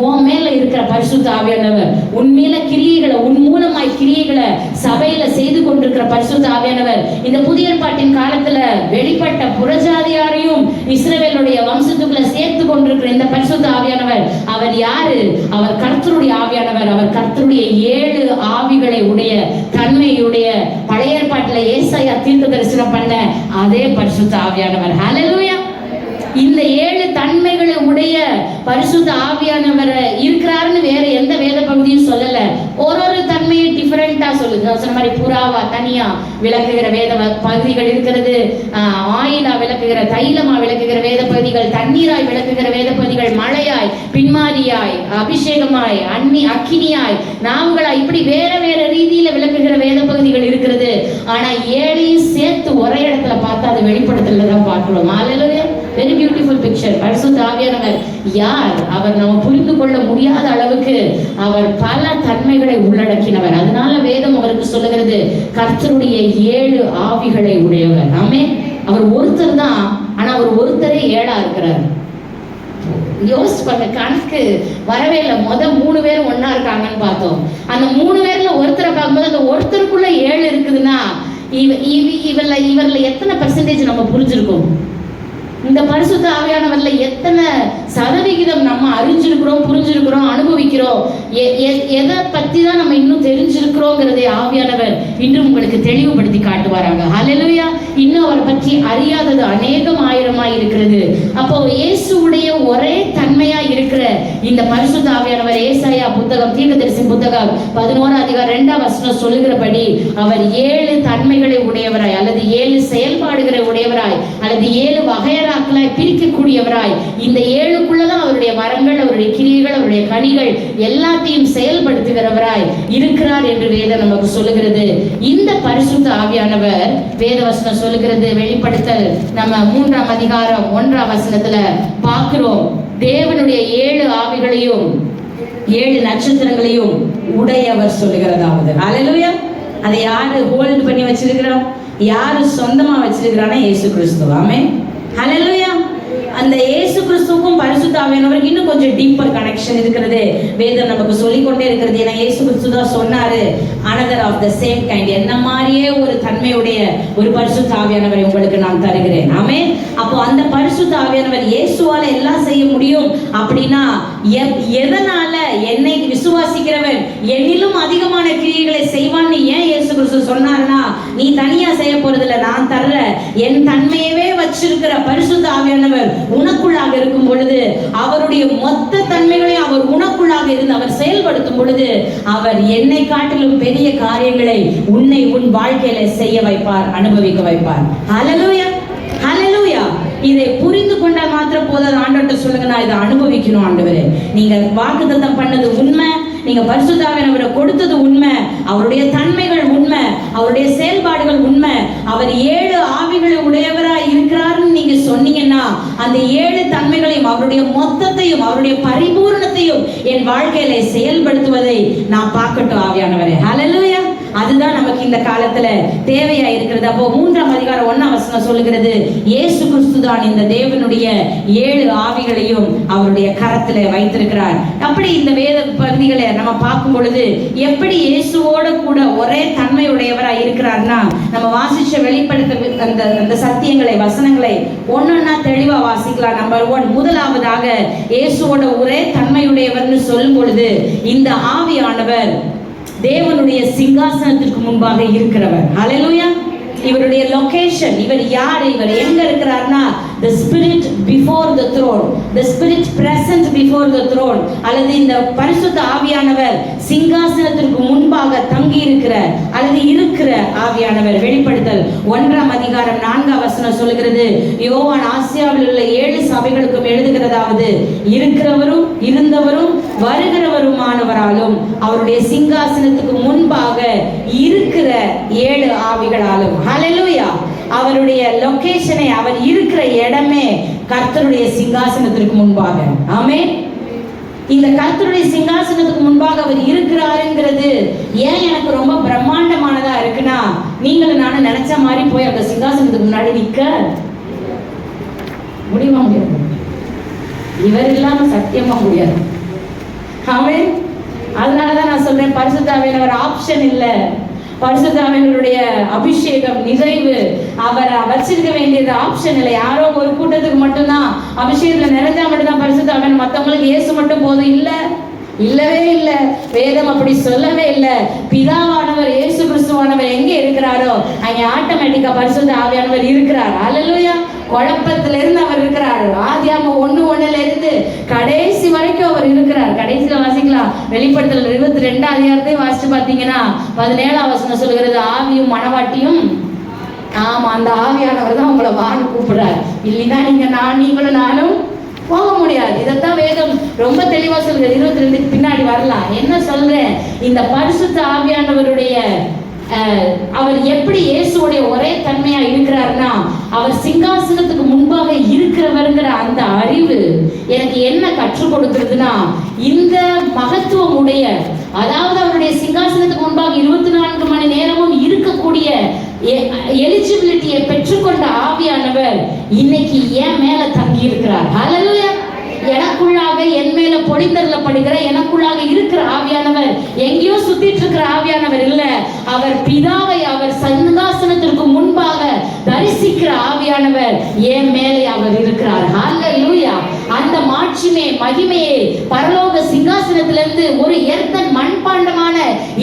உன் மேல இருக்கிற பரிசுத்த ஆவியானவர், உன் மேல கிரியைகளை, உன் மூலமாய் கிரியைகளை சபையில செய்து கொண்டிருக்கிற பரிசுத்த ஆவியானவர், இந்த புதிய ஏற்பாட்டின் காலத்துல வெளிப்பட்ட புறஜாதியாரையும் இஸ்ரவேலுடைய வம்சத்துக்குள்ள சேர்த்து கொண்டிருக்கிற இந்த பரிசுத்த ஆவியானவர், அவர் யாரு? அவர் கர்த்தருடைய ஆவியானவர். அவர் கர்த்தருடைய 7 ஆவிகளை உடைய தன்மையுடைய பழைய ஏற்பாட்டில் ஏசாயா தீர்க்க தரிசனம் பண்ண அதே பரிசுத்த ஆவியானவர். ஹல்லேலூயா. இந்த 7 தன்மைகளை உடைய பரிசுத்த ஆவியானவர் இருக்கிறாருன்னு வேற எந்த வேத பகுதியும் சொல்லல. ஒரு தன்மையை டிஃபரெண்டா சொல்லுது. சொன்ன மாதிரி புறாவா தனியா விளக்குகிற வேத பகுதிகள் இருக்கிறது, ஆயிலா விளக்குகிற, தைலமா விளக்குகிற வேத பகுதிகள், தண்ணீராய் விளக்குகிற வேத பகுதிகள், மழையாய், பின்மாரியாய், அபிஷேகமாய், அக்கினியாய், நாவுகளாய், இப்படி வேற வேற ரீதியில விளக்குகிற வேத பகுதிகள் இருக்கிறது. ஆனா 7ஐயும் சேர்த்து ஒரே இடத்துல பார்த்தா அது வெளிப்படுத்தல தான் பார்க்கிறோம். ஹல்லேலூயா. Very beautiful picture. பரிசுத்த ஆவியானவர் யார்? அவர் நம்ம புரிந்து கொள்ள முடியாத அளவுக்கு அவர் பல தன்மைகளை உள்ளடக்கினவர். அதனால வேதம் அவருக்கு சொல்லுகிறது கர்த்தருடைய 7 ஆவிகளை உடையவர். ஆமே. அவர் ஒருத்தர் தான், ஆனா அவர் ஒருத்தரே 7ஆ இருக்கிறார். யோசிச்சு பண்ண கணக்கு வரவே இல்லை. 3 பேர் ஒன்னா இருக்காங்கன்னு பார்த்தோம். அந்த 3 பேர்ல ஒருத்தரை பார்க்கும்போது அந்த ஒருத்தருக்குள்ள 7 இருக்குதுன்னா இவர்ல எத்தனை பெர்சன்டேஜ் நம்ம புரிஞ்சிருக்கோம்? இந்த பரிசுத்த ஆவியானவர்ல எத்தனை சதவிகிதம் நம்ம அறிஞ்சிருக்கிறோம், புரிஞ்சிருக்கிறோம், அனுபவிக்கிறோம்? எதை பத்தி தான் நம்ம இன்னும் தெரிஞ்சிருக்கிறோங்கிறதை ஆவியானவர் இன்றும் உங்களுக்கு தெளிவுபடுத்தி காட்டுவாராங்க. ஹல்லேலூயா. இன்னும் அவரை பற்றி அறியாதது அநேகம் ஆயிரமாய் இருக்கிறது. அப்போ இயேசுடைய ஒரே தன்மையா இருக்கிற இந்த பரிசுத்த ஆவியானவர் ஏசாயா புத்தகம், தீர்க்கதரிசி புத்தகம் 11 அதிகாரம் 2ஆம் வசனம் சொல்லுகிறபடி அவர் 7 தன்மைகளை உடையவராய், அல்லது 7 செயல்பாடுகளை உடையவராய், அல்லது 7 வகையராய் பிரிக்கக்கூடியவராய், இந்த 7க்குள்ளதான் அவருடைய வரங்கள், அவருடைய கிரியைகள், அவருடைய கனிகள் எல்லாத்தையும் செயல்படுத்துகிறவராய் இருக்கிறார் என்று வேதம் நமக்கு சொல்லுகிறது. இந்த பரிசுத்த ஆவியானவர் வேதவசனம் சொல்லுகிறது, வெளிப்படுத்தல் நம்ம 3ஆம் அதிகாரம் 1ஆம் வசனத்துல பார்க்கிறோம். தேவனுடைய 7 ஆவிகளையும் 7 நட்சத்திரங்களையும் உடையவர் சொல்லுகிறதாவது. ஹல்லேலூயா. அதை யாரு ஹோல்ட் பண்ணி வச்சிருக்கிறோம்? யாரு சொந்தமா வச்சிருக்கிறானா? இயேசு கிறிஸ்து. ஆமென். ஹல்லேலூயா. அந்த இயேசு கிறிஸ்துவுக்கும் பரிசுத்த ஆவியானவருக்கு இன்னும் கொஞ்சம் டீப்பர் கனெக்ஷன் இருக்கிறது. வேதம் நமக்கு சொல்லிக்கொண்டே இருக்கிறது. ஏன்னா இயேசு கிறிஸ்து தான் சொன்னாரு, another of the same kind, என்ன மாதிரியே ஒரு தன்மையுடைய ஒரு பரிசுத்த ஆவியானவரை உங்களுக்கு நான் தருகிறேன். ஆமென். அப்போ அந்த பரிசுத்த ஆவியானவர் இயேசுவால எல்லாம் செய்ய முடியும் அப்படின்னா எதனால என்னை விசுவாசிக்கிறவன் என்னிலும் அதிகமான கிரியைகளை செய்வான்னு ஏன் இயேசு கிறிஸ்து சொன்னாருன்னா, நீ தனியா செய்ய போறதில்ல, நான் தர்ற என் தன்மையவே வச்சிருக்கிற பரிசுத்த ஆவியானவர் உனக்குள்ளாக இருக்கும் பொழுது, அவருடைய மொத்த தன்மைகளையும் அவர் உனக்குள்ளாக இருந்து அவர் செயல்படுத்தும் பொழுது, அவர் என்னை காட்டிலும் பெரிய காரியங்களை உன்னை உன் வாழ்க்கையில செய்ய வைப்பார், அனுபவிக்க வைப்பார். ஹல்லேலூயா. ஹல்லேலூயா. இதை புரிந்து கொண்டால் மாத்திரம் போதாது. ஆண்டவர்கிட்ட சொல்லுங்க, நான் இதை அனுபவிக்கணும் ஆண்டவரே. நீங்க வாக்குத்தத்தம் பண்ணது உண்மை, நீங்க பரிசுத்த ஆவியானவரை கொடுத்தது உண்மை, அவருடைய தன்மைகள் உண்மை, அவருடைய செயல்பாடுகள் உண்மை, அவர் 7 ஆவிகளை உடையவராய் இருக்கிறார்னு நீங்க சொன்னீங்கன்னா, அந்த 7 தன்மைகளையும் அவருடைய மொத்தத்தையும் அவருடைய பரிபூர்ணத்தையும் என் வாழ்க்கையில செயல்படுத்துவதை நான் பார்க்கட்டும் ஆவியானவரே. ஹல்லேலூயா. அதுதான் நமக்கு இந்த காலத்துல தேவையா இருக்கிறது. அப்போ 3ஆம் அதிகாரம் 1ஆம் வசனம் சொல்லுகிறது, இயேசு கிறிஸ்து தான் இந்த தேவனுடைய 7 ஆவிகளையும் அவருடைய கரத்துல வைத்திருக்கிறார். அப்படி இந்த வேத பகுதிகளை நம்ம பார்க்கும் பொழுது எப்படி இயேசுவோட கூட ஒரே தன்மையுடையவராய் இருக்கிறார்னா, நம்ம வாசிச்ச வெளிப்படுத்த அந்த சத்தியங்களை, வசனங்களை ஒன்னொன்னா தெளிவா வாசிக்கலாம். நம்பர் 1, முதலாவதாக இயேசுவோட ஒரே தன்மையுடையவர்னு சொல்லும் பொழுது, இந்த ஆவியானவர் தேவனுடைய சிங்காசனத்திற்கு முன்பாக இருக்கிறவர். ஹல்லேலூயா. இவருடைய லொகேஷன், இவர் யார், இவர் எங்க இருக்கிறார்னா, the spirit before the throne, the spirit present before the throne, அல்லது இந்த பரிசுத்த ஆவியானவர் சிங்காசனத்திற்கு முன்பாக முன்பாக தங்கி இருக்கிற அல்லது இருக்கிற ஆவியானவர். வெளிப்படுத்தல் 1:4 சொல்லுகிறது, யோவான் ஆசியாவில் உள்ள 7 சபைகளுக்கும் எழுதுகிறதாவது, இருக்கிறவரும் இருந்தவரும் வருகிறவருமானவராலும் அவருடைய சிங்காசனத்துக்கு முன்பாக இருக்கிற 7 ஆவிகளாலும். ஹல்லேலூயா. அவருடைய லொகேஷனை, அவர் இருக்கிற இடமே கர்த்தருடைய சிங்காசனத்திற்கு முன்பாக. ஆமென். இந்த கர்த்தருடைய சிங்காசனத்துக்கு முன்பாக அவர் இருக்கிறாருங்கிறது ஏன் எனக்கு ரொம்ப பிரம்மாண்டமானதா இருக்குன்னா, நீங்களும் நானும் நினைச்ச மாதிரி போய் அந்த சிங்காசனத்துக்கு முன்னாடி நிக்க முடியுமா? முடியாது. இவர் இல்லாம சத்தியமா முடியாது. ஆமென். அதனாலதான் நான் சொல்றேன், பரிசுத்த ஆவியானவர் ஆப்ஷன் இல்ல. பரிசுத்த ஆவியானவருடைய அபிஷேகம், நிறைவு அவர் வச்சிருக்க வேண்டியது ஆப்ஷன் இல்லை. யாரோ ஒரு கூட்டத்துக்கு மட்டும்தான் அபிஷேகத்துல நிறைஞ்சா மட்டும்தான் பரிசுத்த ஆவியானவர், மற்றவங்களுக்கு இயேசு மட்டும் போதும் இல்ல, இல்லவே இல்லை. வேதம் அப்படி சொல்லவே இல்லை. பிதாவானவர் இயேசு கிறிஸ்துவானவர் எங்கே இருக்கிறாரோ அங்கே ஆட்டோமேட்டிக்கா பரிசுத்த ஆவியானவர் இருக்கிறார். அல்லேலூயா. குழப்பத்திலிருந்து அவர் இருக்கிறார். ஆதியாகமம் 1:1 கடைசி வரைக்கும் அவர் இருக்கிறார். கடைசியில வாசிக்கலாம், வெளிப்படுத்தல் 22 வாசிச்சு பார்த்தீங்கன்னா 17 சொல்லுகிறது, ஆவியும் மனவாட்டியும். ஆமா, அந்த ஆவியானவர் தான் உங்களை வான்னு கூப்பிடுறார். இல்லைன்னா நீங்களும் நானும் போக முடியாது. இதைத்தான் வேதம் ரொம்ப தெளிவா சொல்கிறது. 22 பின்னாடி வரலாம். என்ன சொல்றேன், இந்த பரிசுத்த ஆவியானவருடைய அவர் எப்படி இயேசுடைய ஒரே தன்மையா இருக்கிறார்னா, அவர் சிங்காசனத்துக்கு முன்பாக இருக்கிறவருங்கிற அந்த அறிவு எனக்கு என்ன கற்றுக் கொடுக்கிறதுனா, இந்த மகத்துவம் உடைய, அதாவது அவருடைய சிங்காசனத்துக்கு முன்பாக 24 மணி நேரமும் இருக்கக்கூடிய எலிஜிபிலிட்டியை பெற்றுக்கொண்ட ஆவியானவர் இன்னைக்கு என் மேல தங்கி இருக்கிறார். ஹல்லேலூயா. எனக்குள்ளாக என் மேல பொழிந்தருளப்படுகிற எனக்குள்ளாக இருக்கிற ஆவியானவர் எங்கேயோ சுத்திட்டு இருக்கிற ஆவியானவர் இல்ல. அவர் பிதாவை அவர் சிங்காசனத்திற்கு முன்பாக தரிசிக்கிற ஆவியானவர் என் மேலே அவர் இருக்கிறார். ஹல்லேலூயா. அந்த மாட்சிமே மகிமையே பரலோக சிங்காசனத்திலிருந்து ஒரு எர்த்தன் மண்பாண்டமான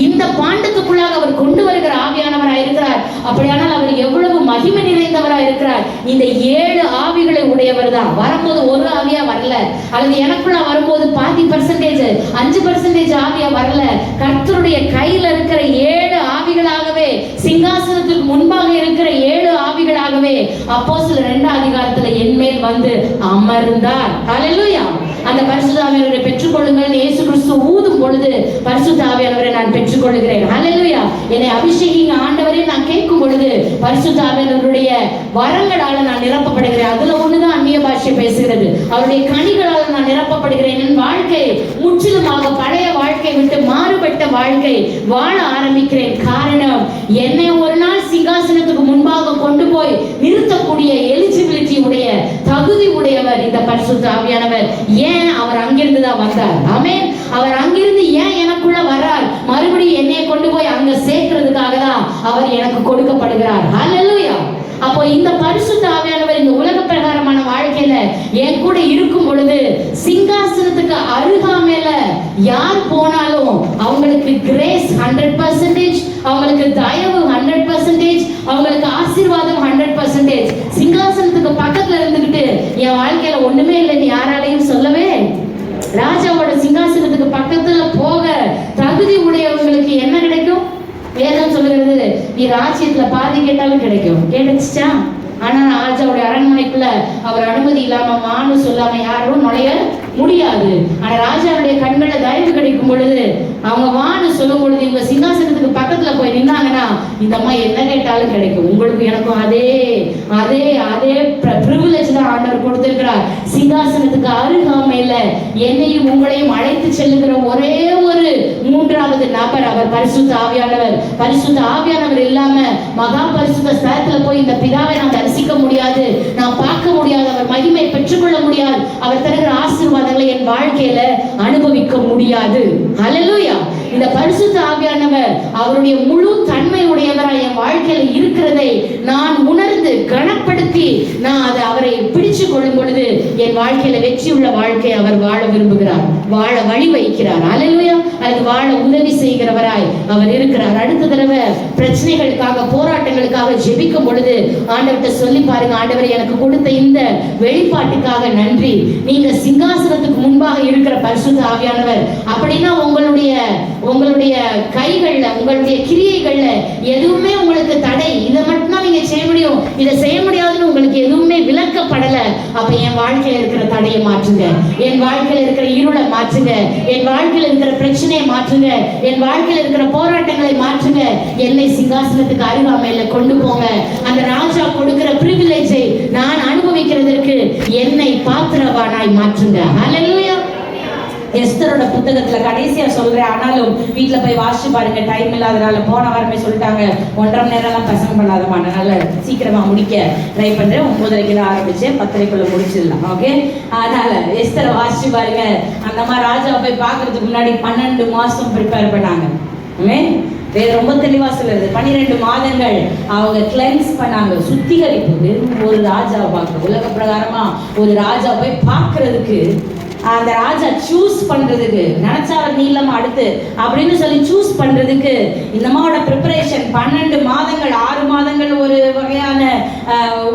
இந்த பாண்டத்துக்குள்ளாக அவர் கொண்டு வருகிற ஆவியானவராய் இருக்கிறார். அப்படியானால் அவர் எவ்வளவு மகிமை நிறைந்தவராய் இருக்கிறார். இந்த 7 ஆவிகளை உடையவர் தான். வரும்போது ஒரு ஆவியா வரல, அல்லது எனக்குள்ள வரும்போது 5% 5% ஆவியா வரல. கர்த்தருடைய கையில இருக்கிற 7 ஆவிகளாகவே, சிங்காசனத்துக்கு முன்பாக இருக்கிற 7 ஆவிகளாகவே அப்போஸ்தலர் 2 என் மேல் வந்து அமர்ந்தார். ஹல்லேலூயா. அந்த பரிசுத்த ஆவியானவரை பெற்றுக்கொள்ளுங்கள். இயேசு கிறிஸ்து ஊதும் பொழுது பரிசுத்த ஆவியானவரை நான் பெற்றுக்கொள்கிறேன். ஹல்லேலூயா. என்னை அபிஷேகிங்க ஆண்டவரே நான் கேட்கும் பொழுது பரிசுத்த ஆவியானவருடைய வரங்களால நான் நிரப்பப்படுகிறேன். அதுல ஒண்ணுதான் அந்நிய பாஷை பேசுகிறது. அவருடைய கனிகளால் நான் நிரப்பப்படுகிறேன். என் வாழ்க்கை முற்றிலுமாக பழைய வாழ்க்கை விட்டு மாறுபட்ட வாழ்க்கை வாழ ஆரம்பிக்கிறேன். காரணம், என்னை ஒரு நாள் சிங்காசனத்துக்கு முன்பாக கொண்டு போய் நிறுத்தக்கூடிய எலிஜிபிலிட்டி உடைய, தகுதி உடையவர் இந்த பரிசுத்த ஆவியானவர். ஏன் அவர் அங்கிருந்து தான் வந்தார்? ஆமென். அவர் அங்கிருந்து ஏன் எனக்குள்ள வர்றார்? மறுபடியும் என்னை கொண்டு போய் அங்க சேர்க்கிறதுக்காக தான் அவர் எனக்கு கொடுக்கப்படுகிறார். ஹல்லேலூயா. அப்போ இந்த பரிசுத்த ஆவியானவர் இந்த உலக பிரகாரமான வாழ்க்கையில என் கூட இருக்கும் பொழுது, சிங்காசனத்துக்கு அருகாமையில யார் போனாலும் அவங்களுக்கு கிரேஸ் 100%, அவங்களுக்கு தயவு 100%, அவங்களுக்கு ஆசீர்வாதம் 100%. சிங்காசனத்துக்கு பக்கத்துல இருந்துகிட்டு என் வாழ்க்கையில ஒண்ணுமே இல்லைன்னு யாராலையும் சொல்லவே. ராஜாவோட சிங்காசனத்துக்கு பக்கத்துல போக தகுதி உடையவங்களுக்கு என்ன கிடைக்கும்? வேதம் சொல்லுகிறது, நீ ராஜ்யத்துல பாதி கேட்டாலும் கிடைக்கும். கேட்டுச்சா? ஆனா ராஜாவுடைய அரண்மனைக்குள்ள அவர் அனுமதி இல்லாம வான்னு சொல்லாம யாரும் நுழைய முடியாது. ஆனா ராஜாவுடைய கண்கள தயவு கிடைக்கும் பொழுது, அவங்க வான்னு சொல்லும் பொழுது, இவங்க சிங்காசனத்துக்கு பக்கத்துல போய் நின்னாங்கன்னா இந்த அம்மா என்ன கேட்டாலும் கிடைக்கும். உங்களுக்கு எனக்கும் அதே அதே அதே பிரிவிலேஜ் தான் ஆண்டவர் கொடுத்திருக்கிறார். சிங்காசனத்துக்கு அருகாமையில என்னையும் உங்களையும் அழைத்து செல்லுகிற ஒரே ஒரு 3வது நபர் அவர் பரிசுத்த ஆவியானவர். பரிசுத்த ஆவியானவர் இல்லாம மகா பரிசுத்த ஸ்தலத்துல போய் இந்த பிதாவை நான் தரிசிக்க முடியாது, நான் பார்க்க முடியாது, அவர் மகிமை பெற்றுக்கொள்ள முடியாது, அவர் தருகிற ஆசீர்வாதங்களை என் வாழ்க்கையில அனுபவிக்க முடியாது. ஹல்லேலூயா. இந்த பரிசுத்த ஆவியானவர் அவருடைய முழு தன்மை உடையவராய் என் வாழ்க்கையில இருக்கிறதை நான் உணர்ந்து கனப்படுத்தி நான் அதை அவரை பிடிச்சு கொள்ளும் பொழுது என் வாழ்க்கையில வெற்றி உள்ள வாழ்க்கை அவர் வாழ விரும்புகிறார், வாழ வழி வைக்கிறார். ஹல்லேலூயா. அது வாழ உதவி செய்கிறவராய் அவர் இருக்கிறார். அடுத்த தடவை பிரச்சனைகளுக்காக போராட்டங்களுக்காக ஜெபிக்கும் பொழுது ஆண்டவர்கிட்ட சொல்லி பாருங்க, ஆண்டவர் எனக்கு கொடுத்த இந்த வெளிப்பாட்டுக்காக நன்றி. நீங்க சிங்காசனத்துக்கு முன்பாக இருக்கிற பரிசுத்த ஆவியானவர் அப்படின்னா உங்களுடைய கைகள்ல உங்களுடைய கிரியைகள்ல எதுவுமே உங்களுக்கு தடை, இதை மட்டும் தான் நீங்க செய்ய முடியும், இதை செய்ய முடியாதுன்னு உங்களுக்கு எதுவுமே விளக்கப்படல. அப்ப என் வாழ்க்கையில இருக்கிற தடையை மாற்றுங்க, என் வாழ்க்கையில இருக்கிற இருளை மாற்றுங்க, என் வாழ்க்கையில இருக்கிற பிரச்சனையை மாற்றுங்க, என் வாழ்க்கையில இருக்கிற போராட்டங்களை மாற்றுங்க, என்னை சிங்காசனத்துக்கு அருகாமையில கொண்டு போங்க. அந்த ராஜா கொடுக்கிற பிரிவிலேஜை நான் அனுபவிக்கிறதற்கு என்னை பாத்திரவானாய் மாற்றுங்க. ஹல்லேலூயா. எஸ்தரோட புத்தகத்துல கடைசியா சொல்றேன், ஆனாலும் வீட்டுல போய் வாசிச்சு பாருங்க, டைம் இல்லாதனால போன வாரமே சொல்லிட்டாங்க 1.5 மணி நேரம்லாம் பசங்க பண்ணாதமா, அதனால சீக்கிரமா முடிக்க ட்ரை பண்றேன். 9:30 ஆரம்பிச்சேன், 10:30 முடிச்சிடலாம். ஓகே, அதனால எஸ்தரை வாசிச்சு பாருங்க. அந்த மாதிரி ராஜா போய் பாக்குறதுக்கு முன்னாடி 12 மாசம் ப்ரிப்பேர் பண்ணாங்க. வேற ரொம்ப தெளிவா சொல்லுது, 12 மாதங்கள் அவங்க கிளென்ஸ் பண்ணாங்க, சுத்திகரிப்பு. ஒரு ராஜா பார்க்க உலக பிரகாரமா ஒரு ராஜா போய் பார்க்கறதுக்கு, அந்த ராஜா சூஸ் பண்றதுக்கு நினைச்சா நீளம் அடுத்து அப்படின்னு சொல்லி சூஸ் பண்றதுக்கு இந்த மாதிரி ப்ரிப்பரேஷன் 12 மாதங்கள் 6 மாதங்கள்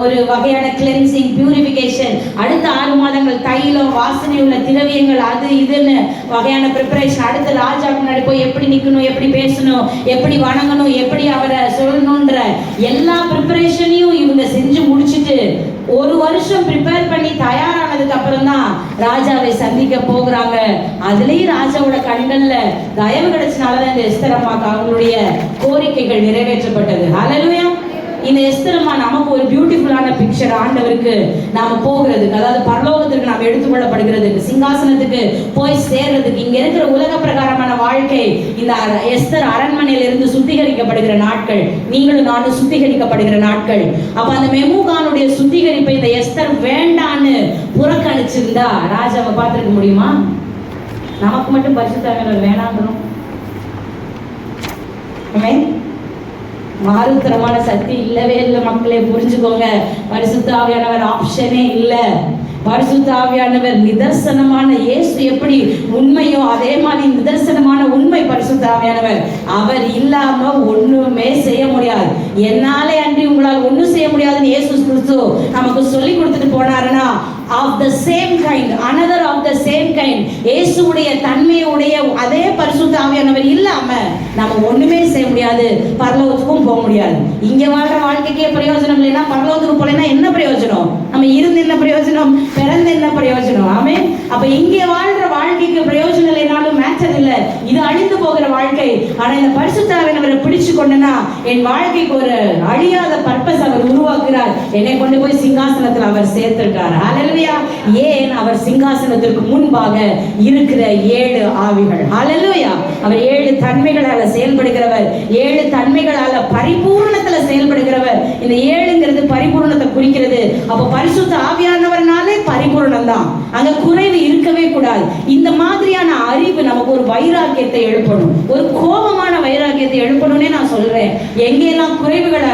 ஒரு வகையான கிளென்சிங் பியூரிஃபிகேஷன், அடுத்த 6 மாதங்கள் தைலம் வாசனை உள்ள திரவியங்கள் அது இதுன்னு வகையான ப்ரிப்பரேஷன். அடுத்த ராஜா முன்னாடி போய் எப்படி நிக்கணும், எப்படி பேசணும், எப்படி வணங்கணும், எப்படி அவரை சொல்லணும்ன்ற எல்லா ப்ரிப்பரேஷனையும் இவங்க செஞ்சு முடிச்சுட்டு 1 வருஷம் ப்ரிப்பேர் பண்ணி தயாரானதுக்கு அப்புறம் தான் ராஜாவை சந்திக்க போகிறாங்க. அதுலயும் ராஜாவோட கண்கள்ல தயவு கிடைச்சனாலதான் இந்த எஸ்தர் அம்மாக்கு அவங்களுடைய கோரிக்கைகள் நிறைவேற்றப்பட்டது. ஹல்லேலூயா. இந்த எஸ்தர் அம்மா நமக்கு ஒரு பியூட்டிஃபுல்லான பிக்சர். ஆண்டவருக்கு நாம போகிறதுக்கு, அதாவது பரலோகத்திற்கு நாம் எடுத்துக்கொள்ளப்படுகிறதுக்கு, சிங்காசனத்துக்கு போய் சேர்றதுக்கு, இங்க இருக்கிற உலக பிரகாரமான வாழ்க்கை இந்த எஸ்தர் அரண்மனையில இருந்து சுத்திகரிக்கப்படுகிற நாட்கள், நீங்களும் நானும் சுத்திகரிக்கப்படுகிற நாட்கள். அப்ப அந்த மெமுகானுடைய சுத்திகரிப்பை இந்த எஸ்தர் வேண்டான்னு புறக்கணிச்சிருந்தா ராஜாவை பார்த்திருக்க முடியுமா? நமக்கு மட்டும் பரிசுத்தவான்கள் வேணாங்கிறோம். மாறுத்தரமான சக்தி இல்லவே இல்லை மக்களே, புரிஞ்சுக்கோங்க. பரிசுத்த ஆவியானவர் ஆப்ஷனே இல்லை. பரிசுத்த ஆவியானவர் நிதர்சனமான, இயேசு எப்படி உண்மையோ அதே மாதிரி நிதர்சனமான உண்மை பரிசுத்த ஆவியானவர். அவர் இல்லாம ஒண்ணுமே செய்ய முடியாது. என்னாலே அன்றி உங்களால் ஒண்ணும் செய்ய முடியாதுன்னு இயேசு கிறிஸ்து நமக்கு சொல்லி கொடுத்துட்டு போனாருன்னா, of the same kind, another of the same kind, இயேசுவுடைய தன்மையுடைய அதே பரிசுத்த ஆவியானவர் இல்லாம நம்ம ஒண்ணுமே செய்ய முடியாது, பரலோகத்துக்கும் போக முடியாது. இங்க வாழ்ற வாழ்க்கைக்கே பிரயோஜனம் இல்லைன்னா பரலோகத்துக்கு போலன்னா என்ன பிரயோஜனம்? நம்ம இருந்து என்ன பிரயோஜனம்? பிறந்து என்ன பிரயோஜனம்? ஆமென். அப்ப இங்க வாழ்ற வாழ்க்கைக்கு பிரயோஜனம் இல்லைனாலும் மேட்டர் இல்லை, இது அழிந்து போகிற வாழ்க்கை. ஆனா இந்த பரிசுத்த ஆவியானவரை பிடிச்சு கொண்டனா என் வாழ்க்கைக்கு ஒரு அழியாத பர்பஸ் அவர் உருவாக்குறார். என்னை கொண்டு போய் சிங்காசனத்தில் அவர் சேர்த்திருக்கார். ஹல்லேலூயா. ஏன்? அவர் சிங்காசனத்திற்கு முன்பாக இருக்கிற 7 ஆவிகள். ஹல்லேலூயா. அவர் 7 தன்மைகளால செயல்படுகிறவர், 7 தன்மைகளால பரிபூர்ணத்துல செயல்படுகிறவர். இந்த 7ங்கிறது பரிபூர்ணத்தை குறிக்கிறது. அப்ப பரிசுத்த ஆவியானவர்னாலே பரிபூர்ணம் தான், அங்க குறைவு இருக்கவே கூடாது. இந்த மாதிரியான அறிவு நமக்கு ஒரு வைராக்கியத்தை எழுப்பணும், ஒரு கோபமான வைராக்கியத்தை எழுப்பணும்னே நான் சொல்றேன். எங்கெல்லாம் குறைவுகளை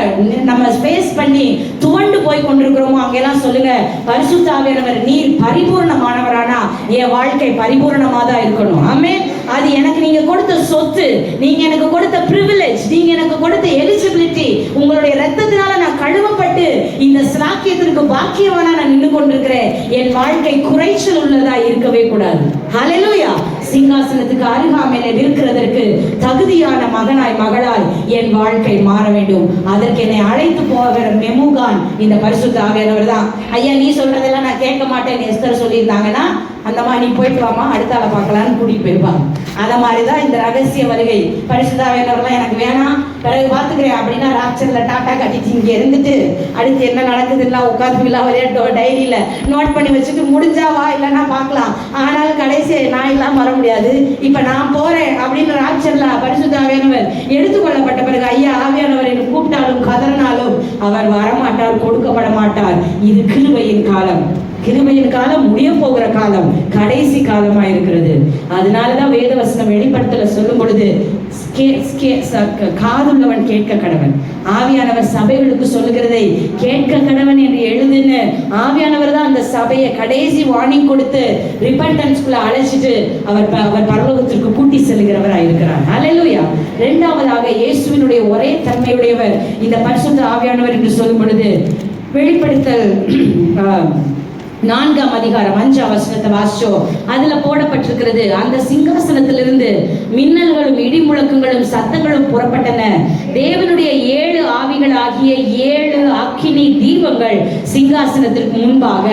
நம்ம ஸ்பேஸ் பண்ணி துவண்டு போய் கொண்டிருக்கிறோமோ அங்கெல்லாம் சொல்லுங்க, பரிசுத்த ஆவியானவர் நீர் பரிபூர்ணமானவரானா என் வாழ்க்கை பரிபூர்ணமா தான் இருக்கணும். ஆமென். அது எனக்கு நீங்க கொடுத்த சொத்து, நீங்க எனக்கு கொடுத்த பிரிவிலேஜ், நீங்க எனக்கு கொடுத்த எலிஜிபிலிட்டி. உங்களுடைய ரத்தத்தினால நான் கழுவப்பட்டு இந்த ஸ்லாக்கியத்திற்கு பாக்கியவானா நான் நின்று கொண்டிருக்கிறேன். என் வாழ்க்கை குறைச்சல் உள்ளதா இருக்கவே கூடாது. ஹல்லேலூயா. சிங்காசனத்துக்கு அருகாமையில இருக்கிறதற்கு தகுதியான மகனாய் மகளாய் என் வாழ்க்கை மாற வேண்டும். அதற்கு என்னை அழைத்து போகிற மெமுகான் இந்த பரிசுத்த ஆவியானவர் தான். ஐயா நீ சொல்றதெல்லாம் நான் கேட்க மாட்டேன் எஸ்தர் சொல்லியிருந்தாங்கன்னா அந்த மாதிரி நீ போயிட்டு வாமா அடுத்தால பார்க்கலான்னு கூட்டிட்டு போயிருப்பாங்க. அத மாதிரிதான் இந்த ரகசிய வருகை. பரிசுத்த ஆவியானவர்லாம் எனக்கு வேணாம், பிறகு பார்த்துக்கிறேன் அப்படின்னா ராட்சர்ல டாட்டா கட்டிச்சு இங்க இருந்துட்டு அடுத்து என்ன நடக்குதுன்னா உட்காந்து டைரியில நோட் பண்ணி வச்சுட்டு முடிஞ்சா வா, இல்லைன்னா பார்க்கலாம், ஆனாலும் கடைசி நான் இல்லாம வர முடியாது, இப்ப நான் போறேன் அப்படின்னு ராட்சர்ல பரிசுத்த ஆவியானவர் எடுத்துக்கொள்ளப்பட்ட பிறகு ஐயா ஆவியானவர் என்று கூப்பிட்டாலும் கதறினாலும் அவர் வரமாட்டார், கொடுக்கப்பட மாட்டார். இது கிருபையின் காலம். கிருபையின் காலம் முடிய போகிற காலம், கடைசி காலமா இருக்கிறது. அதனாலதான் வேத வசனம் வெளிப்படுத்தல சொல்லும் பொழுது காதுள்ளவன் கேட்க கடவன். ஆவியானவர் சபைகளுக்கு சொல்லுகிறதை கேட்க கடவன் என்று எழுதுன்னு ஆவியானவர் தான் அந்த சபையை கடைசி வார்னிங் கொடுத்து ரிப்பன்டன்ஸ்குள்ள அழைச்சிட்டு அவர் பரலோகத்திற்கு கூட்டி செல்கிறவராக இருக்கிறார். ஹல்லேலூயா. இரண்டாவதாக இயேசுவினுடைய ஒரே தன்மையுடையவர் இந்த பரிசுத்த ஆவியானவர் என்று சொல்லும் பொழுது வெளிப்படுத்தல் 4ஆம் அதிகாரம் 5ஆம் வசனத்தை வாசிச்சோம். அதுல போடப்பட்டிருக்கிறது, அந்த சிங்காசனத்திலிருந்து மின்னல்களும் இடி முழக்கங்களும் சத்தங்களும் புறப்பட்டன. தேவனுடைய 7 ஆவிகள் ஆகிய 7 அக்கினி தீபங்கள் சிங்காசனத்திற்கு முன்பாக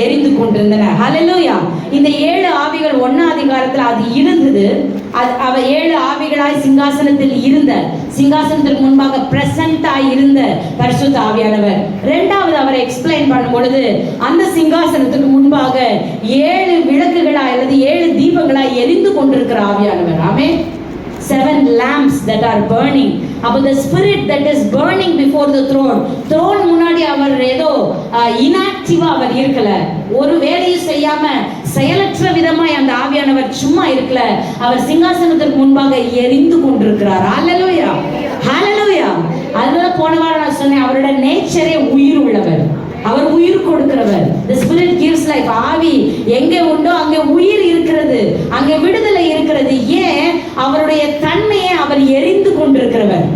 எரிந்து கொண்டிருந்தன. ஹல்லேலூயா. இந்த 7 ஆவிகள் 1ஆம் அதிகாரத்துல அது இருந்தது. அவ 7 ஆவிகளாய் சிங்காசனத்தில் இருந்த, சிங்காசனத்திற்கு முன்பாக பிரசன்ட் ஆய் இருந்த பரிசுத்த ஆவியானவர். இரண்டாவது அவரை எக்ஸ்பிளைன் பண்ணும் பொழுது அந்த சிங்காசனத்துக்கு முன்பாக 7 விளக்குகளாய் அல்லது 7 தீபங்களாய் எரிந்து கொண்டிருக்கிற ஆவியானவர். ஆமென். 7 lamps that are burning. அப்போ the spirit that is burning before the throne முன்னாடி அவர் ஏதோ இன்ஆக்டிவா அவர் இருக்கல, ஒரு வேலையும் செய்யாம செயலற்ற விதமாய் அந்த ஆவியானவர் சும்மா இருக்கல, அவர் சிங்காசனத்திற்கு முன்பாக எரிந்து கொண்டிருக்கிறார். ஹல்லேலூயா, ஹல்லேலூயா. அதனால போன வாரம் நான் சொன்னேன், அவரோட நேச்சரே உயிர் உள்ளவர், அவர் உயிர் கொடுக்கிறவர். The spirit gives life. ஆவி எங்கே உண்டோ அங்கே உயிர் இருக்கிறது, அங்கே விடுதலை இருக்கிறது. ஏன்? அவருடைய தன்மையை அவர் எரிந்து கொண்டிருக்கிறவர்.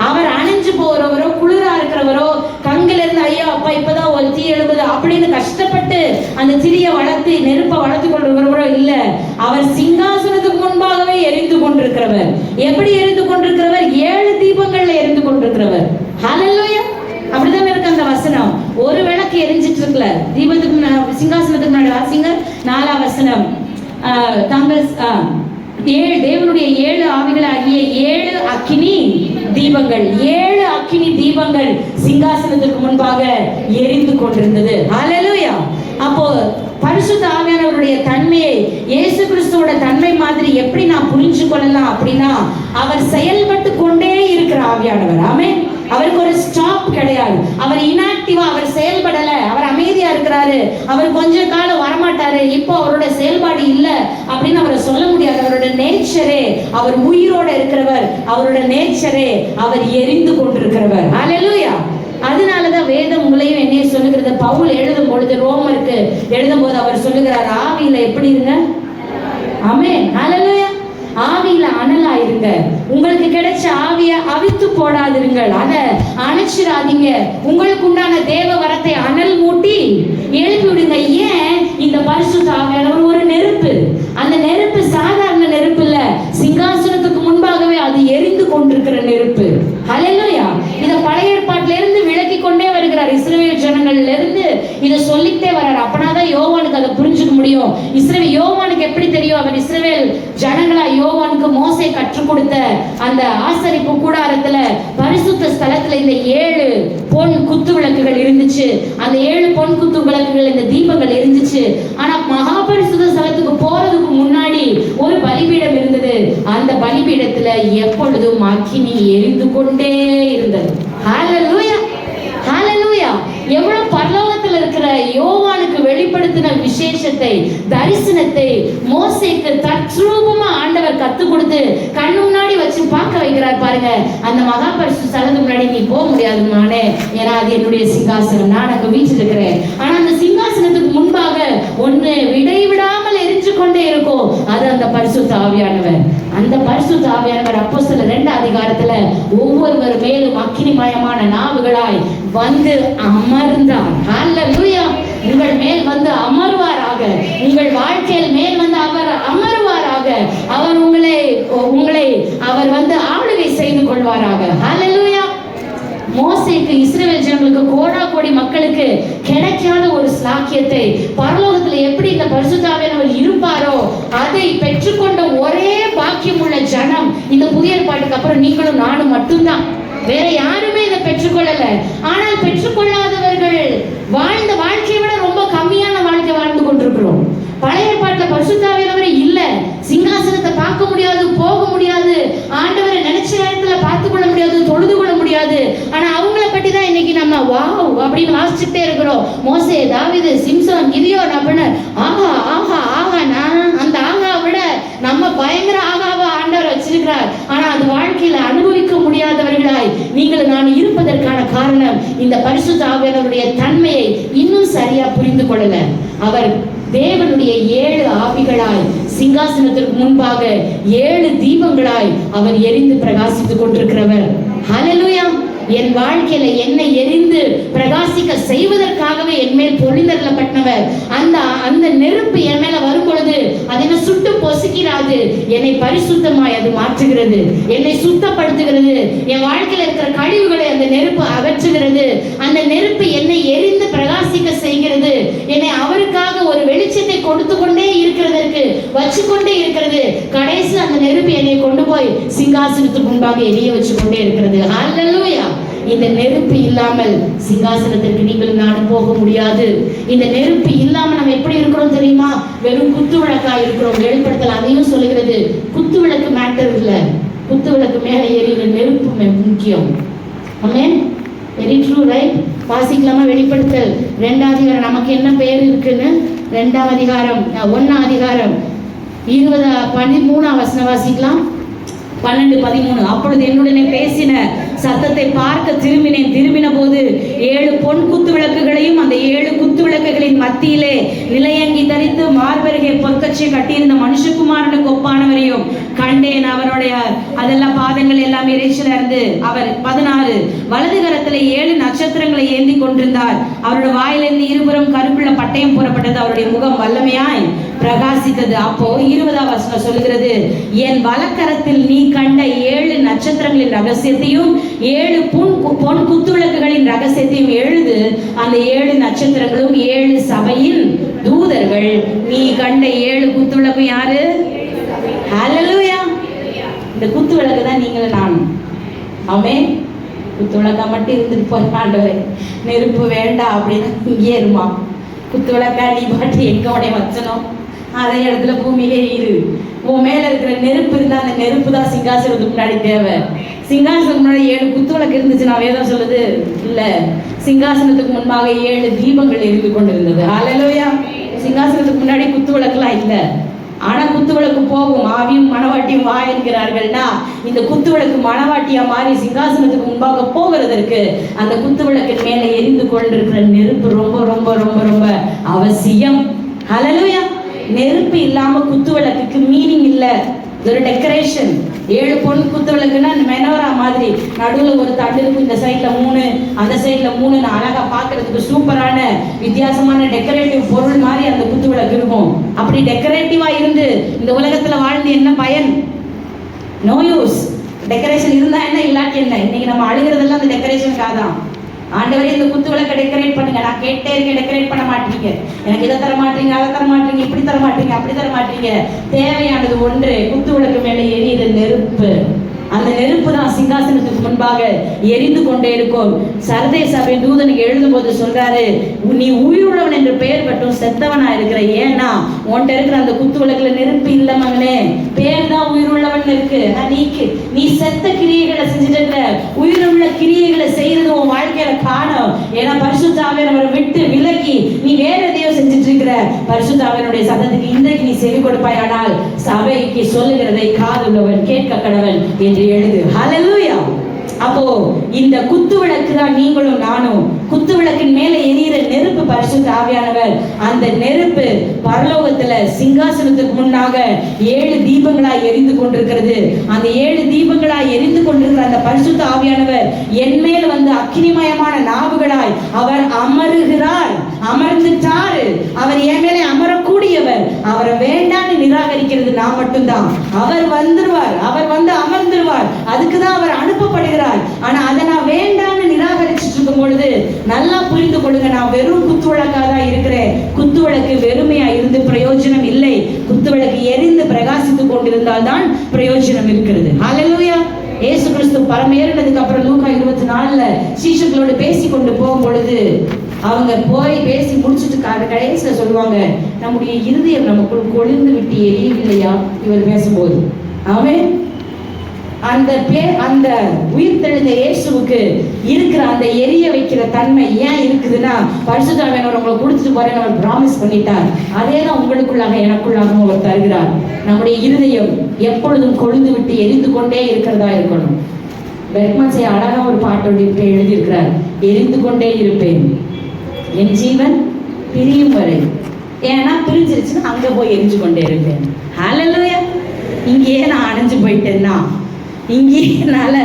அவர் அணைஞ்சு போறவரோ குளிரா இருக்கிறவரோ கங்கில இருந்து ஐயோ அப்பா இப்பதான் ஒரு தீ எழுபது அப்படின்னு கஷ்டப்பட்டு அந்த திரியை வளர்த்து நெருப்பை வளர்த்து கொண்டிருக்கிறவரோ இல்ல, அவர் சிங்காசனத்துக்கு முன்பாகவே எரிந்து கொண்டிருக்கிறவர். எப்படி எரிந்து கொண்டிருக்கிறவர்? 7 தீபங்கள்ல எரிந்து கொண்டிருக்கிறவர். ஹல்லேலூயா. அப்படிதான் இருக்கு அந்த வசனம். ஒரு விளக்கு எரிஞ்சிட்டு இருக்கல தீபத்துக்கு சிங்காசனத்துக்கு முன்னாடி. வாசிங்க 4ஆம் வசனம். தேவனுடைய 7 ஆவிகள் ஆகிய 7 அக்கினி தீபங்கள், 7 அக்கினி தீபங்கள் சிங்காசனத்துக்கு முன்பாக எரிந்து கொண்டிருந்தது. ஹல்லேலூயா. அப்போ பரிசுத்த ஆவியானவருடைய தன்மையை இயேசு கிறிஸ்துவோட தன்மை மாதிரி எப்படி நான் புரிஞ்சு கொள்ளலாம் அப்படின்னா, அவர் செயல்பட்டு கொண்டே இருக்கிற ஆவியானவர். ஆமென். அவருக்கு ஒரு ஸ்டாப் கிடையாது. அவர் இன்ஆக்டிவா அவர் செயல்படல, அவர் அமைதியா இருக்கிறாரு, அவர் கொஞ்ச காலம் வரமாட்டாரு, இப்போ அவரோட செயல்பாடு இல்ல அப்படின்னு அவரை சொல்ல முடியாது. அவரோட நேச்சரே, அவர் உயிரோட இருக்கிறவர், அவரோட நேச்சரே அவர் எரிந்து கொண்டிருக்கிறவர். ஹல்லேலூயா. அதனாலதான் வேதம் உங்களையும் என்னையும் சொல்லுகிறது. பவுல் எழுதும் பொழுது ரோமருக்கு எழுதும் போது அவர் சொல்லுகிறார், ஆவியில எப்படி இருங்க. ஆமென். ஹல்லேலூயா. ஆவியில அனலா இருங்க. உங்களுக்கு கிடைச்ச ஆவிய அவித்து போடாதிருங்கள், அதை அணைச்சிடாதீங்க. உங்களுக்கு உண்டான தேவ வரத்தை அனல் மூட்டி எழுப்பி விடுங்க. ஏன்? இந்த பரிசுத்த ஆவியானவர் ஒரு நெருப்பு. அந்த நெருப்பு சாதாரண நெருப்பு இல்ல, சிங்காசனத்துக்கு முன்பாகவே அது எரிந்து கொண்டிருக்கிற நெருப்பு. ஹல்லேலூயா. இத பழைய ஏற்பாட்டில இருந்து விளக்கி கொண்டே வருகிறார். இஸ்ரவேல் ஜனங்கள்ல இருந்து இதை சொல்லிட்டே வர்றார். அப்பனாதான் யோவானுக்கு அதை புரிஞ்சுக்க முடியும். யோவானுக்கு எப்படி தெரியும்? அவர் இஸ்ரவேல் ஜனங்களா யோவானுக்கு மோசே கற்றுக் கொடுத்த அந்த ஆசரிப்பு கூடாரத்துல பரிசுத்த ஸ்தலத்துல இந்த 7 பொன் குத்து விளக்குகள் இருந்துச்சு. அந்த 7 பொன் குத்து விளக்குகள், இந்த தீபங்கள் இருந்துச்சு. ஆனா மகா பரிசுத்த ஸ்தலத்துக்கு போறதுக்கு முன்னாடி ஒரு பலிபீடம் இருந்தது. அந்த பலிபீடத்துல எப்பொழுதும் அக்கினி எரிந்து கொண்டே இருந்தது. ஹல்லேலூயா, ஹல்லேலூயா. எவ்வளவு பரலோகத்தில் இருக்கிற யோவானுக்கு வெளிப்படுத்தின விசேஷத்தை, தரிசனத்தை மோசேக்கு தத்ரூபமா ஆண்டவர் கத்து கொடுத்து கண்ணு முன்னாடி வச்சு பார்க்க வைக்கிறார். பாருங்க, அந்த மகா பரிசுத்த ஸ்தலத்துக்கு முன்னாடி நீ போக முடியாது மானே, ஏன்னா அது என்னுடைய சிங்காசனம், நான் அங்க வீட்டில் இருக்கிறேன். ஆனா அந்த சிங்காசனத்துக்கு முன்பாக ஒன்று விடைவிடாமல் எரிஞ்சு கொண்டே இருக்கும், அது அந்த பரிசுத்த ஆவியானவர். அந்த பரிசுத்த ஆவியானவர் அப்போஸ்தலர் 2ஆம் அதிகாரத்துல ஒவ்வொருவர் மேலும் அக்கினிமயமான நாவுகளாய் வந்து அமர்ந்தார். ஹல்லேலூயா. உங்கள் மேல் வந்து அமர்வாராக, உங்கள் வாழ்க்கையில் மேல் வந்து அவர் அமர்வாராக, அவர் உங்களை அவர் வந்து ஆளுகை செய்து கொள்வாராக. ஹல்லேலூயா. மோசேக்கு, இஸ்ரவேல் ஜனங்களுக்கு, கோடா கோடி மக்களுக்கு கிடைக்காத ஒரு ஸ்லாக்கியத்தை பரலோகத்துல எப்படி இந்த பரிசுத்த ஆவியானவர் இருப்பாரோ அதை பெற்றுக்கொண்ட ஒரே பாக்கியம் உள்ள ஜனம் இந்த புதிய ஏற்பாட்டுக்கு அப்புறம் நீங்களும் நானும் மட்டும்தான். வேற யாருமே இதை பெற்றுக்கொள்ளல. ஆனால் பெற்றுக்கொள்ளாதவர்கள் வாழ்ந்த வாழ்க்கையை விட ரொம்ப கம்மியான வாழ்க்கை வாழ்ந்து கொண்டிருக்கிறோம். பழைய ஏற்பாட்டுல பரிசுத்த ஆவியானவர் இல்ல, சிங்காசனத்தை பார்க்க முடியாது, போக முடியாது, ஆண்டவரை நினைச்ச நேரத்துல பார்த்து கொள்ள முடியாது, தொழுது கொள்ள முடியாது. ஆனா அவங்கள பத்தி தான் இன்னைக்கு நம்ம வாவ் அப்படின்னு வாசிச்சுட்டே இருக்கிறோம். மோசே, தாவீது, சிம்சோன், கிதியோன் அப்படின்னு ஆகா ஆகா ஆகா. அந்த ஆகா விட நம்ம பயங்கர ஆகாவா ஆண்டவர் வச்சிருக்கிறார். ஆனா அது வாழ்க்கையில அனுபவிக்க முடியாதவர்களாய் நீங்கள் நான் இருப்பதற்கான காரணம் இந்த பரிசுத்த ஆவியானவருடைய தன்மையை இன்னும் சரியா புரிந்து கொள்ளல. அவர் தேவனுடைய 7 ஆவிகளாய் சிங்காசனத்திற்கு முன்பாக 7 தீபங்களாய் அவர் எரிந்து பிரகாசித்துக் கொண்டிருக்கிறவர். ஹல்லேலூயா. என் வாழ்க்கையில என்னை எரிந்து பிரகாசிக்க செய்வதற்காகவே என் மேல் பொழிந்தருளப்பட்டவர். அந்த நெருப்பு என் மேல வரும் பொழுது அது என்ன சுட்டு பொசுக்கிறாது, என்னை பரிசுத்தமாய் அது மாற்றுகிறது, என்னை சுத்தப்படுத்துகிறது. என் வாழ்க்கையில இருக்கிற கழிவுகளை அந்த நெருப்பு அகற்றுகிறது. அந்த நெருப்பு என்னை எரிந்து பிரகாசிக்க செய்கிறது. என்னை அவருக்காக ஒரு வெளிச்சத்தை கொடுத்து கொண்டே இருக்கிறதற்கு வச்சு கொண்டே இருக்கிறது. கடைசி அந்த நெருப்பு என்னை கொண்டு போய் சிங்காசனத்துக்கு முன்பாக எரிய வச்சு கொண்டே இருக்கிறது. ஹல்லேலூயா. இந்த நெருப்பு இல்லாமல் சிங்காசனத்திற்கு நீங்களும் நானும் போக முடியாது. இந்த நெருப்பு இல்லாம நம்ம எப்படி இருக்கிறோம் தெரியுமா? வெறும் குத்து விளக்கா இருக்கிறோம். வெளிப்படுத்தல் அதையும் சொல்லுகிறது. குத்து விளக்கு மேட்டர் இல்ல, குத்து விளக்கு மேல எரியுற நெருப்பு முக்கியம். ஆமென். Very true, right? வாசிக்கலாமா? வெளிப்படுத்தல் 2ஆம் அதிகாரம். நமக்கு என்ன பெயர் இருக்குன்னு 2ஆம் அதிகாரம் 1ஆம் அதிகாரம் 13ஆம் வசனம் வாசிக்கலாம். 12-13. அப்பொழுது என்னுடனே பேசின சத்தத்தை பார்க்க திரும்பின போது 7 பொன் குத்து விளக்குகளையும் அந்த 7 குத்து விளக்குகளின் மத்தியிலே நிலையங்கி தரித்து மார்பருகே பொற்கச்சை கட்டியிருந்த மனுஷகுமாரனுக்கு ஒப்பானவரையும் கண்டேன். அவருடைய அதெல்லாம் பாதங்கள் எல்லாம் இறைச்சலா இருந்து அவர் 16 வலது கரத்துல 7 நட்சத்திரங்களை ஏந்தி கொண்டிருந்தார். அவருடைய வாயிலிருந்து இருபுறம் கருப்புள்ள பட்டயம் போடப்பட்டது. அவருடைய முகம் வல்லமையாய் பிரகாசித்தது. அப்போ 20ஆம் வசனம் சொல்லுகிறது, என் வலக்கரத்தில் நீ கண்ட 7 நட்சத்திரங்களின் ரகசியத்தையும் 7 பொன் குத்துவிளக்குகளின் ரகசியத்தையும் எழுது. அந்த 7 நட்சத்திரங்களும் 7 சபையின் தூதர்கள். நீ கண்ட 7 குத்துவிளக்கு யாரு? ஹல்லேலூயா. இந்த குத்துவிளக்கு தான் நீங்களும் நானும். ஆமென். குத்துவிளக்கா மட்டும் இருந்துட்டு போறாண்டவரே, நெருப்பு வேண்டாம் அப்படின்னு இங்கே இருமா. குத்துவிளக்கா நீ பாட்டு எங்க உடைய வச்சனும் அதே இடத்துல பூமியிலே இரு. உன் மேல இருக்கிற நெருப்பு இருந்தா அந்த நெருப்பு தான் சிங்காசனத்துக்கு முன்னாடி தேவை. சிங்காசனத்துக்கு முன்னாடி 7 குத்துவிளக்கு இருந்துச்சு நான் வேதம் சொல்லுது இல்ல. சிங்காசனத்துக்கு முன்பாக 7 தீபங்கள் எரிந்து கொண்டிருந்தது. ஹல்லேலூயா. சிங்காசனத்துக்கு முன்னாடி குத்துவிளக்குலாம் இல்ல. ஆனா குத்துவிளக்கு போகும். ஆவியும் மணவாட்டியும் வா என்கிறார்கள்னா இந்த குத்துவிளக்கு மணவாட்டியா மாறி சிங்காசனத்துக்கு முன்பாக போகிறதற்கு அந்த குத்துவிளக்கின் மேல எரிந்து கொண்டிருக்கிற நெருப்பு ரொம்ப ரொம்ப ரொம்ப ரொம்ப அவசியம். ஹல்லேலூயா. நெருப்பு இல்லாம குத்துவிளக்குக்கு மீனிங் இல்ல. இது ஒரு டெக்கரேஷன். 7 பொன் குத்துவிளக்குன்னா மெனோரா மாதிரி நடுவில் ஒரு தட்டு இருக்கும். இந்த சைட்ல 3 அந்த சைட்ல 3 அழகா பாக்குறதுக்கு சூப்பரான வித்தியாசமான டெக்கரேட்டிவ் பொருள் மாதிரி அந்த குத்துவிளக்கு இருக்கும். அப்படி டெக்கரேட்டிவா இருந்து இந்த உலகத்துல வாழ்ந்து என்ன பயன்? No use. டெக்கரேஷன் இருந்தா என்ன, இல்லாட்டி என்ன? இன்னைக்கு நம்ம அழுகிறதெல்லாம் அந்த டெக்கரேஷனுக்காக தான். ஆண்டவரே இந்த குத்து விளக்க டெக்கரேட் பண்ணுங்க. நான் கேட்டே இருக்கேன், டெக்கரேட் பண்ண மாட்டீங்க. எனக்கு இதை தர மாட்டீங்க, அதை தர மாட்டீங்க, இப்படி தர மாட்டீங்க, அப்படி தர மாட்டீங்க. தேவையானது ஒன்று, குத்து விளக்கு மேலே எரியுற நெருப்பு. அந்த நெருப்பு தான் சிங்காசனத்துக்கு முன்பாக எரிந்து கொண்டே இருக்கும். சர்தை சபை தூதனுக்கு எழுதும் போது சொல்றாரு, நீ உயிருள்ளவன் என்று பெயர் பட்டும் செத்தவனா இருக்கிற. ஏன்னா உன்கிட்ட இருக்கிற அந்த குத்து விளக்குல நெருப்பு இல்ல மகனே, பேர் தான் உயிருள்ளவன் இருக்கு. நீ செத்த கிரியைகளை செஞ்சுட்டு இருக்கிற. உயிருள்ள கிரியைகளை செய்யறது உன் வாழ்க்கையில காணும். ஏன்னா பரிசுத்த ஆவியானவரை விட்டு விலகி நீ வேற எதையோ செஞ்சுட்டு இருக்கிற. பரிசுத்த ஆவியானுடைய சத்தத்துக்கு இன்றைக்கு நீ செவி கொடுப்பாயானால் சபைக்கு சொல்லுகிறதை காதுள்ளவன் கேட்க கடவன் என்று எழுது. ஹல்லேலூயா. அப்போ இந்த குத்து விளக்கு தான் நீங்களும் நானும். குத்து விளக்கின் மேல எரியிற நெருப்பு பரிசுத்த ஆவியானவர். அந்த நெருப்பு பரலோகத்துல சிங்காசனத்துக்கு முன்னாக 7 தீபங்களாய் எரிந்து கொண்டிருக்கிறது. அந்த 7 தீபங்களாய் எரிந்து கொண்டிருக்கிற அந்த பரிசுத்த ஆவியானவர் என் மேல் வந்து அக்கினிமயமான நாவுகளாய் அவர் அமருகிறார். அமர்ந்துட்டாரு. அவர் என் மேலே அமரக்கூடியவர். அவரை வேண்டான்னு நிராகரிக்கிறது நான் மட்டும்தான். அவர் வந்துருவார். அவர் வந்து அமர்ந்துருவார். அதுக்குதான் அவர் அனுப்பப்படுகிறார். ஆனா அதை நான் வேண்டான்னு நிராகரிச்சுட்டு இருக்கும் பொழுது நல்லா புரிந்து கொள்ளுங்க, நான் வெறும் குத்து விளக்கா தான் இருக்கிறேன். குத்து விளக்கு வெறுமையா இருந்து பிரயோஜனம் இல்லை. குத்து விளக்கு எரிந்து பிரகாசித்துக் கொண்டிருந்தால் தான் பிரயோஜனம் இருக்கிறது. ஹல்லேலூயா. இயேசு கிறிஸ்து பரமேறினதுக்கு அப்புறம் லூக்கா 24ல சீஷர்களோடு பேசி கொண்டு போகும் பொழுது அவங்க போய் பேசி முடிச்சுட்டு கடைசியில சொல்லுவாங்க, நம்முடைய இருதயம் நமக்குள் கொழுந்து விட்டு எரியவில்லையா? இவர் பேசும்போது ஆமென். அந்த உயிர்த்தெழுந்த இயேசுவுக்கு இருக்கிற அந்த எரிய வைக்கிற தன்மை ஏன் இருக்குதுன்னா, பரிசுத்த ஆவியானவர் உங்களை கொடுத்துட்டு போறேன்னு அவர் பிராமிஸ் பண்ணிட்டார். அதே தான் உங்களுக்குள்ளாக எனக்குள்ளாகவும் அவர் தருகிறார். நம்முடைய இருதயம் எப்பொழுதும் கொழுந்து விட்டு எரிந்து கொண்டே இருக்கிறதா இருக்கணும். பெர்க்மன்ஸை அழகா ஒரு பாட்டோடு எழுதியிருக்கிறார், எரிந்து கொண்டே இருப்பேன் என் ஜீவன் பிரியும் வரை. ஏன்னா பிரிஞ்சிருச்சுன்னா அங்க போய் எரிஞ்சு கொண்டே இருப்பேன். ஹல்லேலூயா. இங்கேயே நான் அணைஞ்சு போயிட்டேன்னா, இங்கே என்னால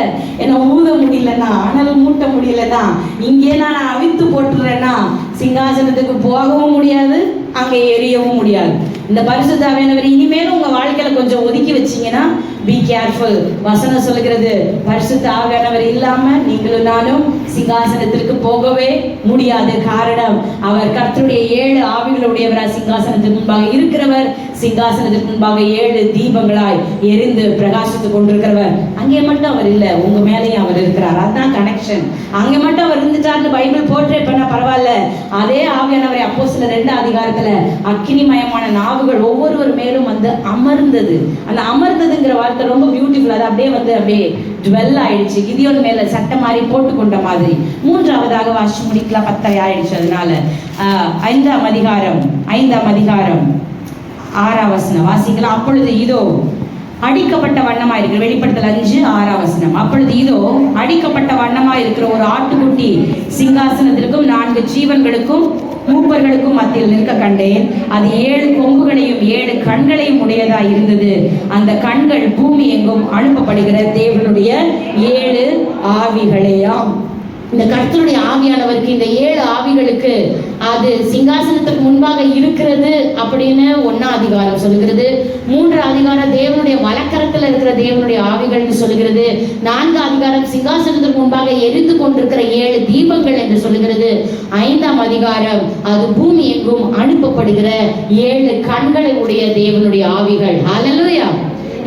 என்ன ஊத முடியலன்னா, அனல் மூட்ட முடியலன்னா, இங்கே நான் அவித்து போட்டுறேன்னா சிங்காசனத்துக்கு போகவும் முடியாது, அங்கே எரியவும் முடியாது. இந்த பரிசுத்த ஆவியானவர் இனிமேலும் உங்க வாழ்க்கையில கொஞ்சம் ஒதுக்கி வச்சீங்கன்னா பி கேர்ஃபுல். வசனம் சொல்லுகிறது, பரிசுத்த ஆவியானவர் இல்லாம நீங்களும் நானும் சிங்காசனத்திற்கு போகவே முடியாது. காரணம், அவர் கர்த்தருடைய 7 ஆவிகளுடையவராய் சிங்காசனத்துக்கு முன்பாக இருக்கிறவர். சிங்காசனத்துக்கு முன்பாக 7 தீபங்களாய் எரிந்து பிரகாசித்துக் கொண்டிருக்கிறவர். அங்கே மட்டும் அவர் இல்லை, உங்க மேலேயும் அவர் இருக்கிறார். அதுதான் கனெக்ஷன். அங்கே மட்டும் அவர் இருந்துட்டார்னு பைபிள் போர்ட்ரே பண்ண பரவாயில்ல. அதே ஆவியானவரை அப்போஸ்தலர் 2 அதிகாரத்துல அக்கினிமயமான நாவுகள் ஒவ்வொருவர் மேலும் வந்து அமர்ந்தது. அந்த அமர்ந்ததுங்கிற வார்த்தை ரொம்ப பியூட்டிஃபுல். அது அப்படியே டுவெல் ஆயிடுச்சு. கிதியோன் மேல சட்டை மாதிரி போட்டுக்கொண்ட மாதிரி. 3ஆவதாக வாசிச்சு முடிக்கலாம், 10 ஆயிடுச்சு. அதனால 5ஆம் அதிகாரம் 6ஆம் வசனம் வாசிக்கலாம். அப்பொழுது இதோ அடிக்கப்பட்ட வண்ணமா இருக்கிற, வெளிப்படுத்தல் 5:6 வசனம். அப்பொழுது இதோ அடிக்கப்பட்ட வண்ணமா இருக்கிற ஒரு ஆட்டுக்குட்டி சிங்காசனத்திற்கும் 4 ஜீவன்களுக்கும் மூப்பர்களுக்கும் மத்தியில் நிற்க கண்டேன். அது 7 கொம்புகளையும் 7 கண்களையும் உடையதாய் இருந்தது. அந்த கண்கள் பூமி எங்கும் அனுப்பப்படுகிற தேவனுடைய 7 ஆவிகளேயாம். இந்த கர்த்தருடைய ஆவியானவருக்கு, இந்த 7 ஆவிகளுக்கு அது சிங்காசனத்துக்கு முன்பாக இருக்கிறது அப்படின்னு 1ஆம் அதிகாரம் சொல்லுகிறது. 3ஆம் அதிகாரம் தேவனுடைய வலக்கரத்தில் இருக்கிற தேவனுடைய ஆவிகள்னு சொல்லுகிறது. 4ஆம் அதிகாரம் சிங்காசனத்துக்கு முன்பாக எரிந்து கொண்டிருக்கிற 7 தீபங்கள் என்று சொல்லுகிறது. 5ஆம் அதிகாரம் அது பூமி எங்கும் அனுப்பப்படுகிற 7 கண்களை உடைய தேவனுடைய ஆவிகள். ஹல்லேலூயா.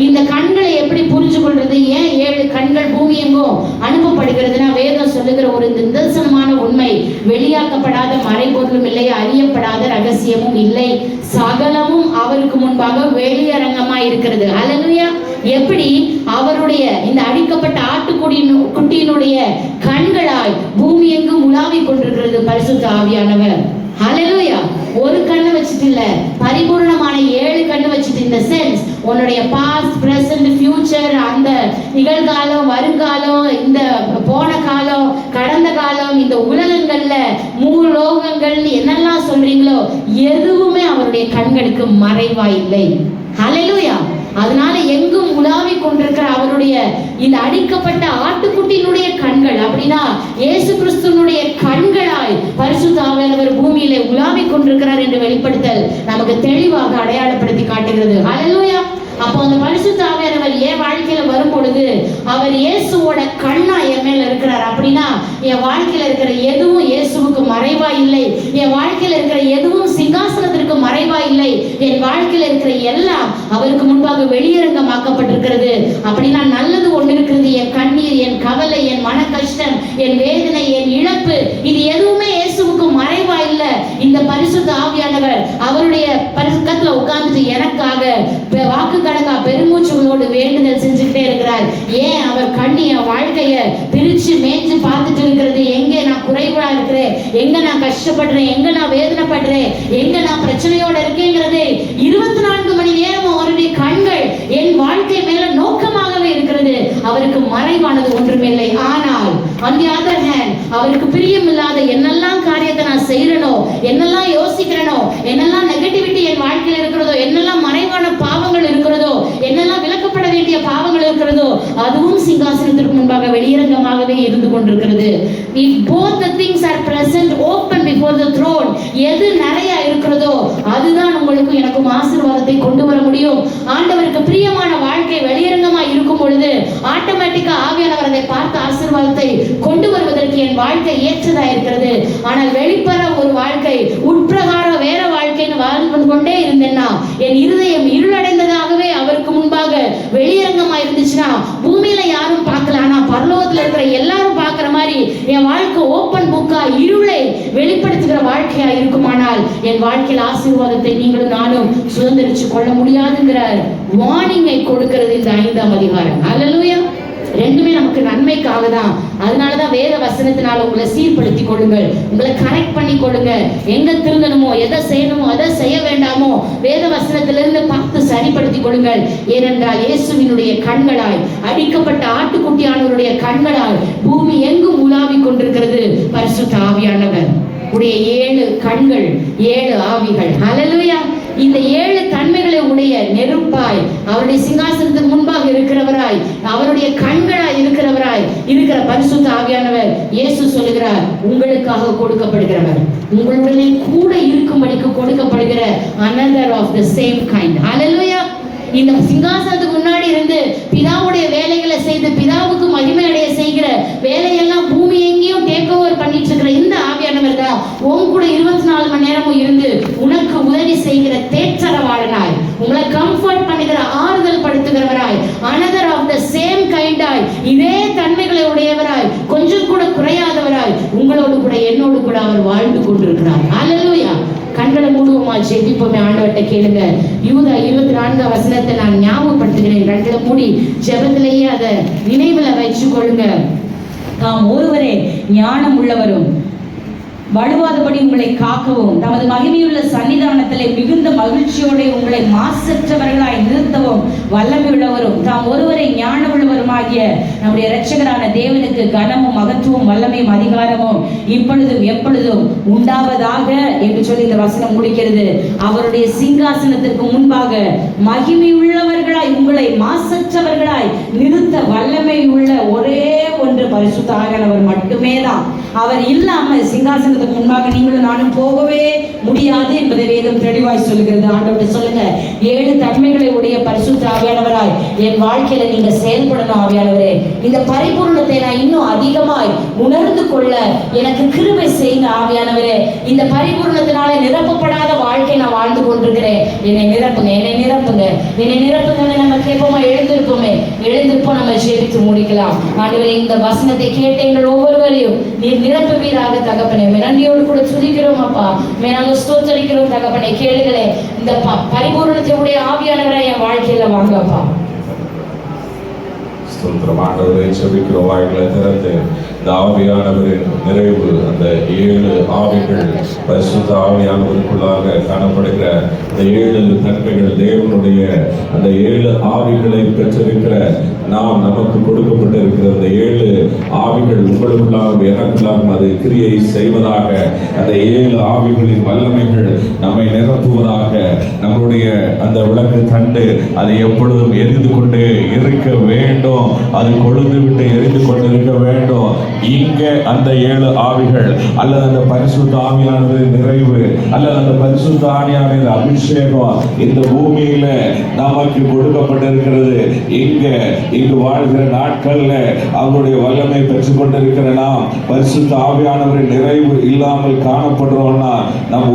இந்த கண்களை எப்படி புரிஞ்சு கொள்றது? ஏன் 7 கண்கள் பூமி எங்கும் அனுப்பப்படுகிறதுனா, வேதம் சொல்லுகிற ஒரு நிதர்சனமான உண்மை, வெளியாக்கப்படாத மறைபொருளும் இல்லை, அறியப்படாத ரகசியமும் இல்லை, சகலமும் அவருக்கு முன்பாக வெளியரங்கமா இருக்கிறது. ஹல்லேலூயா. எப்படி அவருடைய இந்த அடிக்கப்பட்ட ஆட்டுக்குட்டியினுடைய கண்களாய் பூமி எங்கும் உலாவிக் கொண்டிருக்கிறது பரிசுத்த ஆவியானவர். ஹல்லேலூயா. ஒரு கண்ணு வச்சுட்டு இல்ல, பரிபூர்ணமான 7 கண்ணு வச்சுட்டு. இந்த சென்ஸ், உன்னுடைய பாஸ்ட், பிரசன்ட், ஃபியூச்சர், அந்த நிகழ்காலம், வருங்காலம், இந்த போன காலம், கடந்த காலம், இந்த உலகங்கள்ல 3 லோகங்கள் என்னெல்லாம் சொல்றீங்களோ எதுவுமே அவருடைய கண்களுக்கு மறைவா இல்லை. ஹல்லேலூயா. அதனால எங்கும் உலாவிக் கொண்டிருக்கிற அவருடைய இந்த அடிக்கப்பட்ட ஆட்டுக்குட்டியினுடைய கண்கள், அப்படின்னா இயேசு கிறிஸ்துவினுடைய கண்களாய் பரிசுத்த ஆவியானவர் பூமியிலே உலாவிக் கொண்டிருக்கிறார் என்று வெளிப்படுத்தல் நமக்கு தெளிவாக அடையாளப்படுத்தி காட்டுகிறது. ஹல்லேலூயா. அப்போ அந்த பரிசுத்த ஆவியானவர் என் வாழ்க்கையில வரும் பொழுது அவர் இயேசுவோட கண்ணா என் மேல இருக்கிறார். அப்படின்னா என் வாழ்க்கையில இருக்கிற எதுவும் இயேசுவுக்கு மறைவா இல்லை. என் வாழ்க்கையில இருக்கிற எதுவும் சிங்காசனத்திற்கு மறைவா இல்லை. என் வாழ்க்கையில இருக்கிற எல்லாம் அவருக்கு முன்பாக வெளியரங்கமாக்கப்பட்டிருக்கிறது. அப்படின்னா நல்லது ஒண்ணு இருக்கிறது. என் கண்ணீர், என் கவலை, என் மன கஷ்டம், என் வேதனை, என் இழப்பு, இது எதுவுமே இயேசுவுக்கு மறைவா இல்லை. இந்த பரிசுத்த ஆவியானவர் அவருடைய பரிசுத்தத்துல உட்கார்ந்துட்டு எனக்காக வாக்கு கடங்கா பெருமூச்சுகளோடு வேண்டுதல் செஞ்சுக்கிட்டே இருக்கிறார். ஏன்? அவர் கண்ணி என் வாழ்க்கைய பிரிச்சு மேய்ச்சு பார்த்துட்டு இருக்கிறது. எங்க நான் குறைவா இருக்கிறேன், எங்க நான் கஷ்டப்படுறேன், எங்க நான் வேதனைப்படுறேன், எங்க நான் பிரச்சனையோட இருக்கேங்கிறது 24 மணி நேரம் அவருடைய கண்கள் என் வாழ்க்கை மேல நோக்கமாகவே இருக்கிறது. அவருக்கு மறைவானது ஒன்றுமில்லை. ஆனால் on the other hand, அவருக்கு பிரியமில்லாத என்னெல்லாம் காரியத்தை நான் செய்யறனோ, என்னெல்லாம் யோசிக்கிறனோ, என்னெல்லாம் நெகட்டிவிட்டி என் வாழ்க்கையில இருக்கிறதோ, என்னெல்லாம் மறைவான பாவங்கள் இருக்கிறதோ, என்னெல்லாம் விலக்கப்பட வேண்டிய பாவங்கள் இருக்கிறதோ, அதுவும் சிங்காசனத்திற்கு முன்பாக வெளியரங்கமாகவே இருந்து கொண்டிருக்கிறது. If both the things are present open before the throne, எது நிறைய இருக்கிறதோ அதுதான் உங்களுக்கு எனக்கும் ஆசீர்வாதத்தை கொண்டு வர முடியும். ஆண்டவருக்கு பிரியமான வாழ்க்கை வெளியரங்கமா இருக்கும் பொழுது ஆட்டோமேட்டிக்கா ஆவியானவர் அதை பார்த்து ஆசீர்வாதத்தை கொண்டு வருவதற்கு என் வாழ்க்கை ஏற்றதா இருக்கிறது. ஆனால் வெளிப்பற ஒரு வாழ்க்கை, உட்பிரகாரம் வேற வாழ்க்கைன்னு வாழ்ந்து கொண்டே இருந்தேன்னா என் இருதயம் இருளடைந்ததாகவே அவருக்கு முன்பாக வெளியரங்கமா இருந்துச்சுன்னா பூமியில யாரும் பார்க்கல, ஆனா பரலோகத்துல இருக்கிற எல்லாரும் பார்க்கிற மாதிரி என் வாழ்க்கை ஓப்பன் புக்கா இருளை வெளிப்படுத்துகிற வாழ்க்கை வாழ்க்கையா இருக்குமானால் என் வாழ்க்கையில் ஆசீர்வாதத்தை நீங்களும் நானும் சுதந்திரிச்சு கொள்ள முடியாதுங்கிற வார்னிங்கை கொடுக்கிறது இந்த 5ஆம் அதிகாரம். ஹல்லேலூயா. ரெண்டுமே நமக்கு நன்மைக்காக தான். அதனாலதான் வேத வசனத்தினால உங்களை சீர்படுத்தி கொள்ளுங்கள், உங்களை கரெக்ட் பண்ணி கொள்ளுங்க. எங்க திருந்தணுமோ, எதை செய்யணுமோ, அதை செய்ய வேண்டாமோ வேத வசனத்திலிருந்து பார்த்து சரிப்படுத்திக் கொள்ளுங்கள். ஏனென்றால் இயேசுவினுடைய கண்களாய், அடிக்கப்பட்ட ஆட்டுக்குட்டியானவருடைய கண்களாய் பூமி எங்கும் உலாவிக் கொண்டிருக்கிறது பரிசுத்த ஆவியானவர் உடைய 7 கண்கள், 7 ஆவிகள். ஹல்லேலூயா. இந்த 7 தன்மைகளை உடைய நெருப்பாய், அவருடைய சிங்காசனத்துக்கு முன்பாக இருக்கிறவராய், அவருடைய கண்களாய் இருக்கிறவராய் இருக்கிற பரிசுத்த ஆவியானவர் இயேசு சொல்லுகிறார், உங்களுக்காக கொடுக்கப்படுகிறவர், உங்களுடனே கூட இருக்கும்படிக்கு கொடுக்கப்படுகிற another of the same kind. ஹல்லேலூயா. இந்த சிங்காசனத்துக்கு முன்னாடி இருந்து பிதாவுடைய வேலைகளை செய்து பிதாவுக்கு மகிமை அடைய செய்கிற வேலையெல்லாம் பூமி எங்கேயும் டேக் ஓவர் பண்ணிட்டு இருக்கிற இந்த ஆவியானவர் தான் உன் கூட 24 மணி நேரமும் இருந்து உனக்கு உதவி செய்கிற தேற்றரவாளனாய், உங்களை கம்ஃபர்ட் பண்ணுகிற ஆறுதல் படுத்துகிறவராய், another of the same kind ஆய், இதே தன்மைகளை உடையவராய், கொஞ்சம் கூட குறையாதவராய் உங்களோடு கூட என்னோடு கூட அவர் வாழ்ந்து கொண்டிருக்கிறார். ஹல்லேலூயா. கண்களை மூடுவோமா, ஜெபிப்போமே. ஆண்டவர்கிட்ட கேளுங்க. யூதா 24 வசனத்தை நான் ஞாபகப்படுத்துகிறேன். கண்களை மூடி ஜெபத்திலேயே அதை நினைவுல வச்சு கொள்ளுங்க. தாம் ஒருவரே ஞானம் உள்ளவரும் வலுவாதபடி உங்களை காக்கவும் தமது மகிமையுள்ள சன்னிதானத்திலே மிகுந்த மகிழ்ச்சியோட உங்களை மாசற்றவர்களாய் நிறுத்தவும் வல்லமை உள்ளவரும் தாம் ஒருவரை ஞான உள்ளவருமாகிய நம்முடைய இரட்சகரான தேவனுக்கு கனமும் மகத்துவம் வல்லமையும் அதிகாரமும் இப்பொழுதும் எப்பொழுதும் உண்டாவதாக என்று சொல்லி இந்த வசனம் முடிக்கிறது. அவருடைய சிங்காசனத்திற்கு முன்பாக மகிமை உள்ளவர்களாய் உங்களை மாசற்றவர்களாய் நிறுத்த வல்லமை உள்ள ஒரே ஒன்று பரிசுத்த ஆவியானவர் மட்டுமே தான். அவர் இல்லாமல் சிங்காசனத்துக்கு முன்பாக நீங்களும் நானும் போகவே முடியாது என்பதை வேதம் தெளிவாய் சொல்கிறது. ஆண்டவர்கிட்ட சொல்லுங்க, 7 தன்மைகளை உடைய பரிசுத்த ஆவியானவராய் என் வாழ்க்கையில நீங்க செயல்படணும். ஆவியானவரே, இந்த பரிபூர்ணத்தை நான் இன்னும் அதிகமாய் உணர்ந்து கொள்ள எனக்கு கிருபை செய்யுங்க. ஆவியானவரே, இந்த பரிபூர்ணத்தினால நிரப்பப்படாத வாழ்க்கை நான் வாழ்ந்து கொண்டிருக்கிறேன். என்னை நிரப்புங்க, என்னை நிரப்புங்க, என்னை நிரப்புங்க. நம்ம கேட்போமா? எழுந்திருப்போம். நம்ம ஜெபித்து முடிக்கலாம். ஆண்டவரே, இந்த வசனத்தை கேட்ட எங்கள் ஒவ்வொருவரையும் நீர் நிரப்புவீராக தகப்பனே. நன்றியோடு கூட துதிக்கிறோம் அப்பா, நாங்கள் ஸ்தோத்தரிக்கிறோம் தகப்பனே. கேளுங்களே, இந்த பரிபூரணத்தினுடைய ஆவியானவரை என் வாழ்க்கையில வாங்கப்பா. ஸ்தோத்திரம் ஆண்டவரே. செபிக்கிறோம். வாய்களை திறந்து இந்த ஆவியானவரின் நிறைவு, அந்த 7 ஆவிகள் பரிசுத்த ஆவியானவருக்குள்ளாக காணப்படுகிற இந்த 7 தன்மைகள், தேவனுடைய அந்த 7 ஆவிகளை பெற்றிருக்கிற நாம் நமக்கு கொடுக்கப்பட்டிருக்கிற அந்த 7 ஆவிகள் உங்களுக்குள்ளாகவும் எனக்குள்ளாகவும் அது கிரியை செய்வதாக, அந்த 7 ஆவிகளின் வல்லமைகள் நம்மை நிரப்புவதாக. நம்முடைய அந்த விளக்கு தண்டு அது எப்பொழுதும் எரிந்து கொண்டே இருக்க வேண்டும், அது கொழுந்து விட்டு எரிந்து கொண்டிருக்க வேண்டும். இங்க அந்த 7 ஆவிகள் அல்லது அந்த பரிசுத்த ஆவியானது நிறைவு அல்லது அந்த பரிசுத்த ஆவியானது அபிஷேகம் இந்த பூமியில நமக்கு கொடுக்கப்பட்டிருக்கிறது. இங்கு வாழ்கிற நாட்கள்ல அவருடைய வல்லமை பெற்றுக் கொண்டிருக்கிற நாம் பரிசுத்த ஆவியானவரின் நிறைவு இல்லாமல் காணப்படுறோம்னா நாம்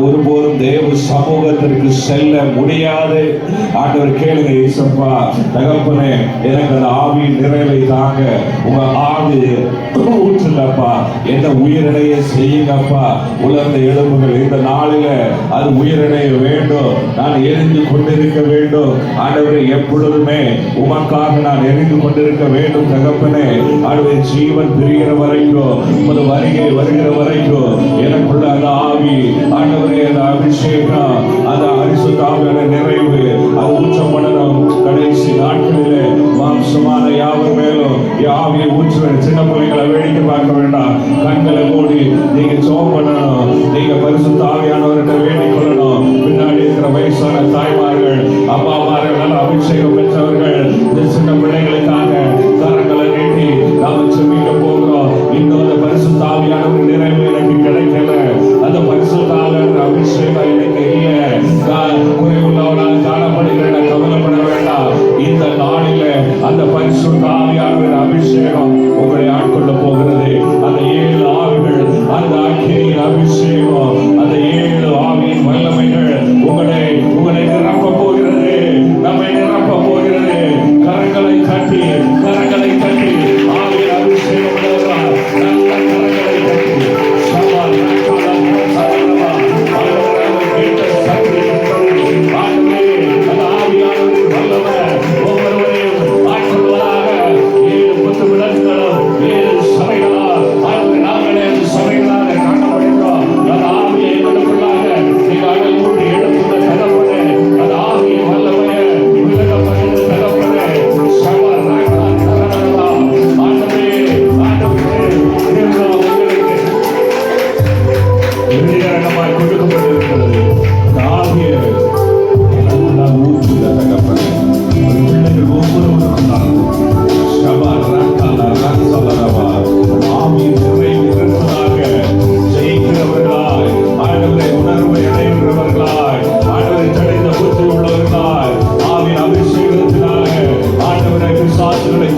ஒருபோதும் தேவ சமூகத்திற்கு செல்ல முடியாது. ஆண்டவர் கேளுங்க, இயேசப்பா தகப்பனே, எனக்கு அந்த ஆவியின் நிறைவை தாங்க, உங்க ஆவி ஊற்றுங்கப்பா, என்ன உயிரடைய செய்யுங்கப்பா. உலர்ந்த எலும்புகள் இந்த நாளில அது உயிரடைய வேண்டும், நான் எரிந்து கொண்டிருக்க வேண்டும். ஆண்டவரை எப்பொழுதுமே உமக்காக நான் எரிந்து கொண்டிருக்க வேண்டும் தகப்பனே. ஆண்டவரை ஜீவன் பிரிகிற வரைக்கும், உமது வருகை வருகிற வரைக்கும் எனக்குள்ள அந்த ஆவி, ஆண்டவரே அந்த அபிஷேகம், அந்த பரிசுத்த ஆவியான நிறைவு அது ஊற்றப்படணும். கடைசி நாட்களிலே மாம்சமான யாவர் மேலும் ஆவியை ஊற்றுவேன். சின்ன பிள்ளைகளை வேடிக்கை பார்க்க வேண்டாம், கண்களை மூடி நீங்க ஜெபம் பண்ணணும். நீங்க பரிசுத்த ஆவியானவர்கிட்ட வேண்டிக் கொள்ளணும். பின்னாடி இருக்கிற வயசான தாய்மார்கள், அம்மாமார்கள், நல்ல அபிஷேகம் பெற்றவர்கள், இந்த சின்ன பிள்ளைகளுக்காக கரங்களை நீட்டி நாம செபிக்க போகிறோம். இன்னும் அந்த பரிசுத்த ஆவியானவர் நிறைவு எனக்கு கிடைக்கல, அந்த பரிசுத்த ஆவியான அபிஷேகம் எனக்கு இல்லை, குறைவுள்ளவனாக காணப்படுகிற கவலைப்பட வேண்டாம். இந்த நாளில அந்த பரிசுத்த ஆவியானவர் அபிஷேகம் உங்களை ஆட்கொள்ள போகிறது. அந்த 7 ஆவிகள், அந்த அக்கினியின் அபிஷேகம், அந்த 7 ஆவியின் வல்லமைகள் உங்களை நிரப்ப போகிறது, நம்மை நிரப்ப போகிறது. கரங்களை தட்டி ஆவியின் அபிஷேகம் நல்ல கரங்களை தட்டி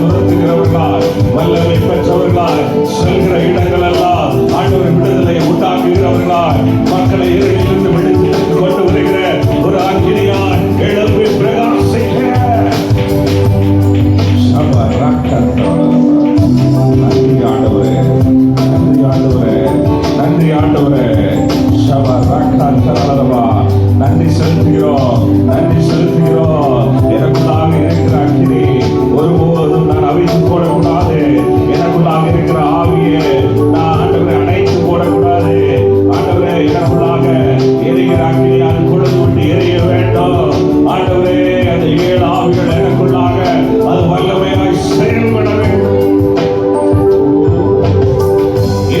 துரத்துகிறவர்களாய் வல்லமை பெற்றவர்களாய் செல்கிற இடங்கள் எல்லாம் ஆண்டவர் விடுதலை உண்டாக்குகிறவர்களாய் மக்களை இருளிலிருந்து விடுத்து கொண்டு வருகிற ஒரு அக்கினியாய் எழுப்பி பிரகாசிக்க நன்றி ஆண்டவரே, நன்றி ஆண்டவரே, நன்றி ஆண்டவரே. நன்றி செலுத்துகிறோம், நன்றி செலுத்துகிறோம். எனக்குள்ளாக இருக்கிற அக்கினி ஒருபோதும் நான் அவிழ்த்து போடக்கூடாது. எனக்குள்ளாக இருக்கிற ஆவியை நான் ஆண்டவரை அணைத்து போடக்கூடாது. ஆண்டவரே, எனக்குள்ளாக எரிகிற அக்கினி அது கொடுத்து விட்டு எரிய வேண்டும். ஆண்டவரே, அந்த 7 ஆவிகள் எனக்குள்ளாக அது வல்லமையாய் செயல்பட வேண்டும்.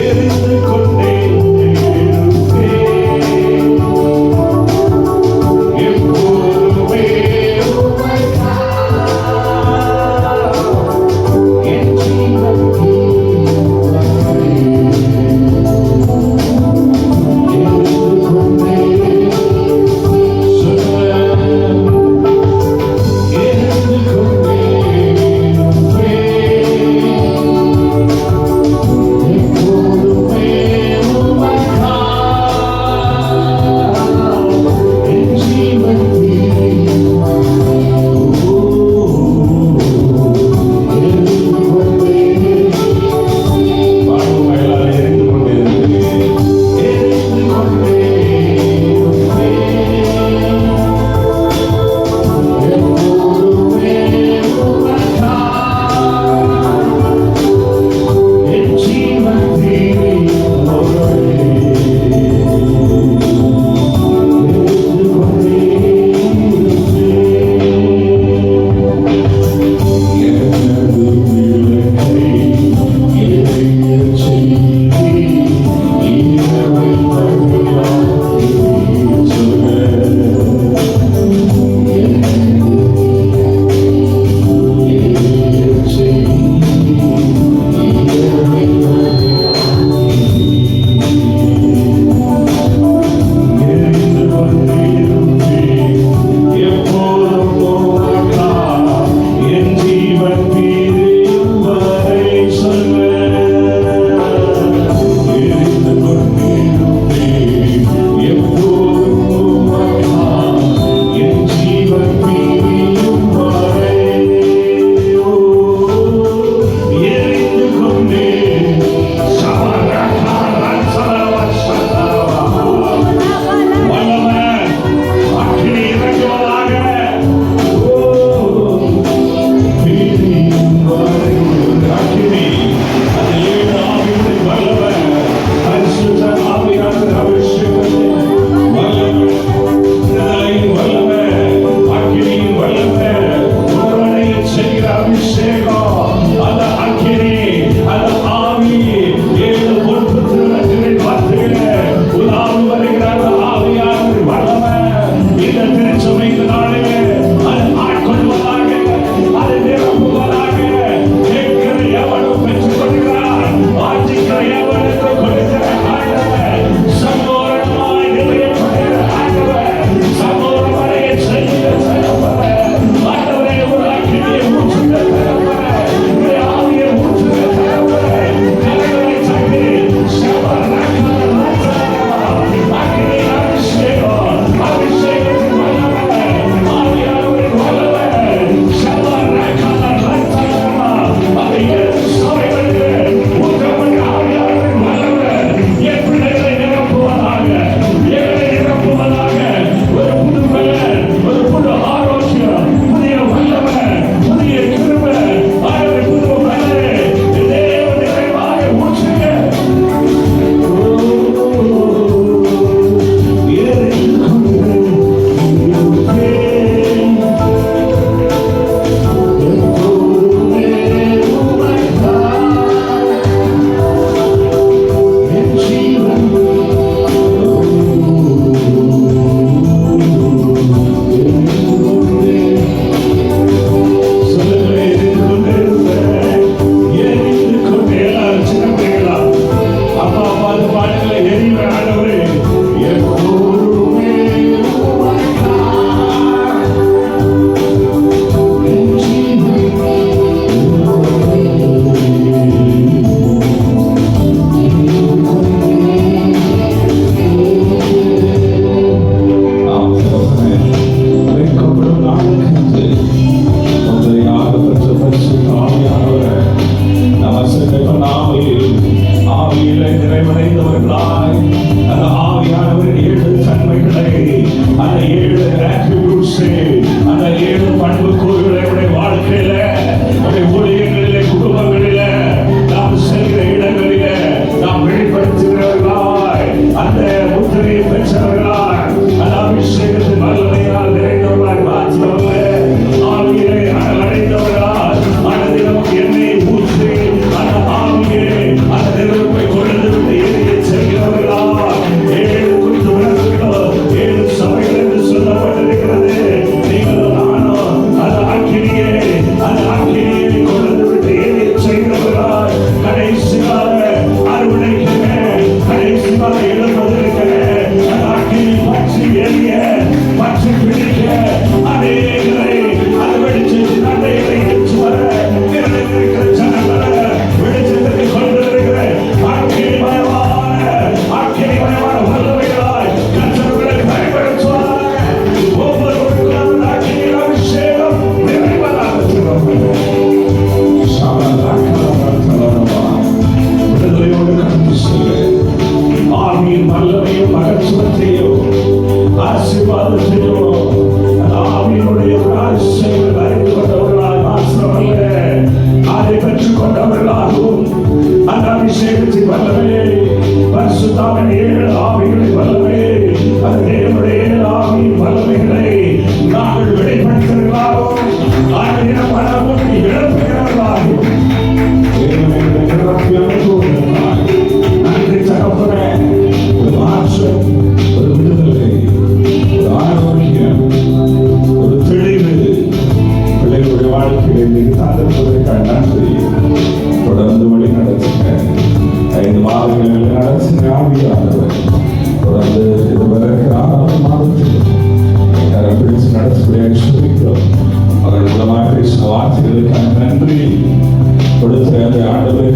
எரிந்து கொண்டே எப்போதுமே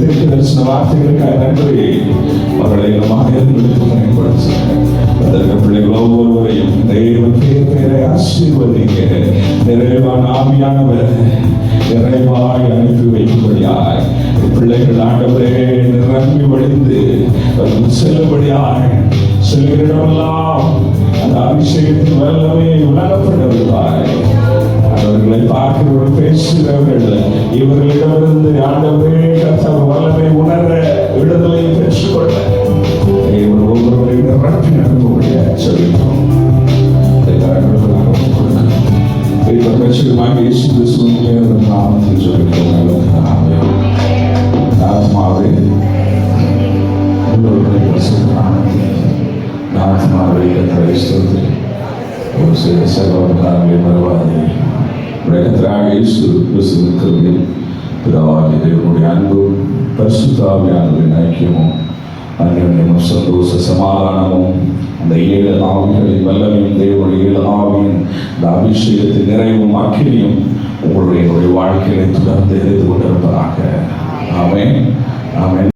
தீர்க்க தரிசன வார்த்தைகளுக்காக நன்றி. அவர்களை அதற்கு பிள்ளைகள் ஒவ்வொருவரையும் தெய்வம் பேரை ஆசீர்வதிங்க. நிறைவான ஆவியானவர் நிறைவாய் அனுப்பி வைக்கும்படியாய் பிள்ளைகள் ஆண்டவரே நிரம்பி வழிந்து செல்லும்படியாய் செல்கிறவெல்லாம் அந்த அபிஷேகத்தின் வல்லமை உணரப்படுவாய். அவர்களை பார்க்கிறவர்கள் பேசுகிறவர்கள் இவர்களிடமிருந்து ஆண்டவரே கர்த்தர் வல்லமை உணர விடுதலை பெற்றுக்கொள்ள ஒவ்வொருவரை நிரப்பி நடக்கும்படியாக சொல்லிட்டோம். இயேசு கிறிஸ்துவின் நாமத்தில் சொல்லிட்டோம். ஆத்மாவே ஆத்மாவை கர்த்தரை ஸ்தோத்திரி. ஒரு சில சகோதரர்களை மறவாதே. கர்த்தராகிய இயேசு கிறிஸ்துவின் கிருபையும் பிதாவாகிய தேவனுடைய அன்பும் பரிசுத்த ஆவியானவரின் ஐக்கியமும் அந்யோன்யமும் சந்தோஷ சமாதானமும் அந்த 7 ஆவிகளின் வல்லமையும் தேவனுடைய 7 ஆவியின் இந்த அபிஷேகத்தின் நிறைவும் அக்கினியும் உங்களுடைய வாழ்க்கையை தொடர்ந்து எரிந்து கொண்டிருப்பதாக. ஆமென். ஆமென்.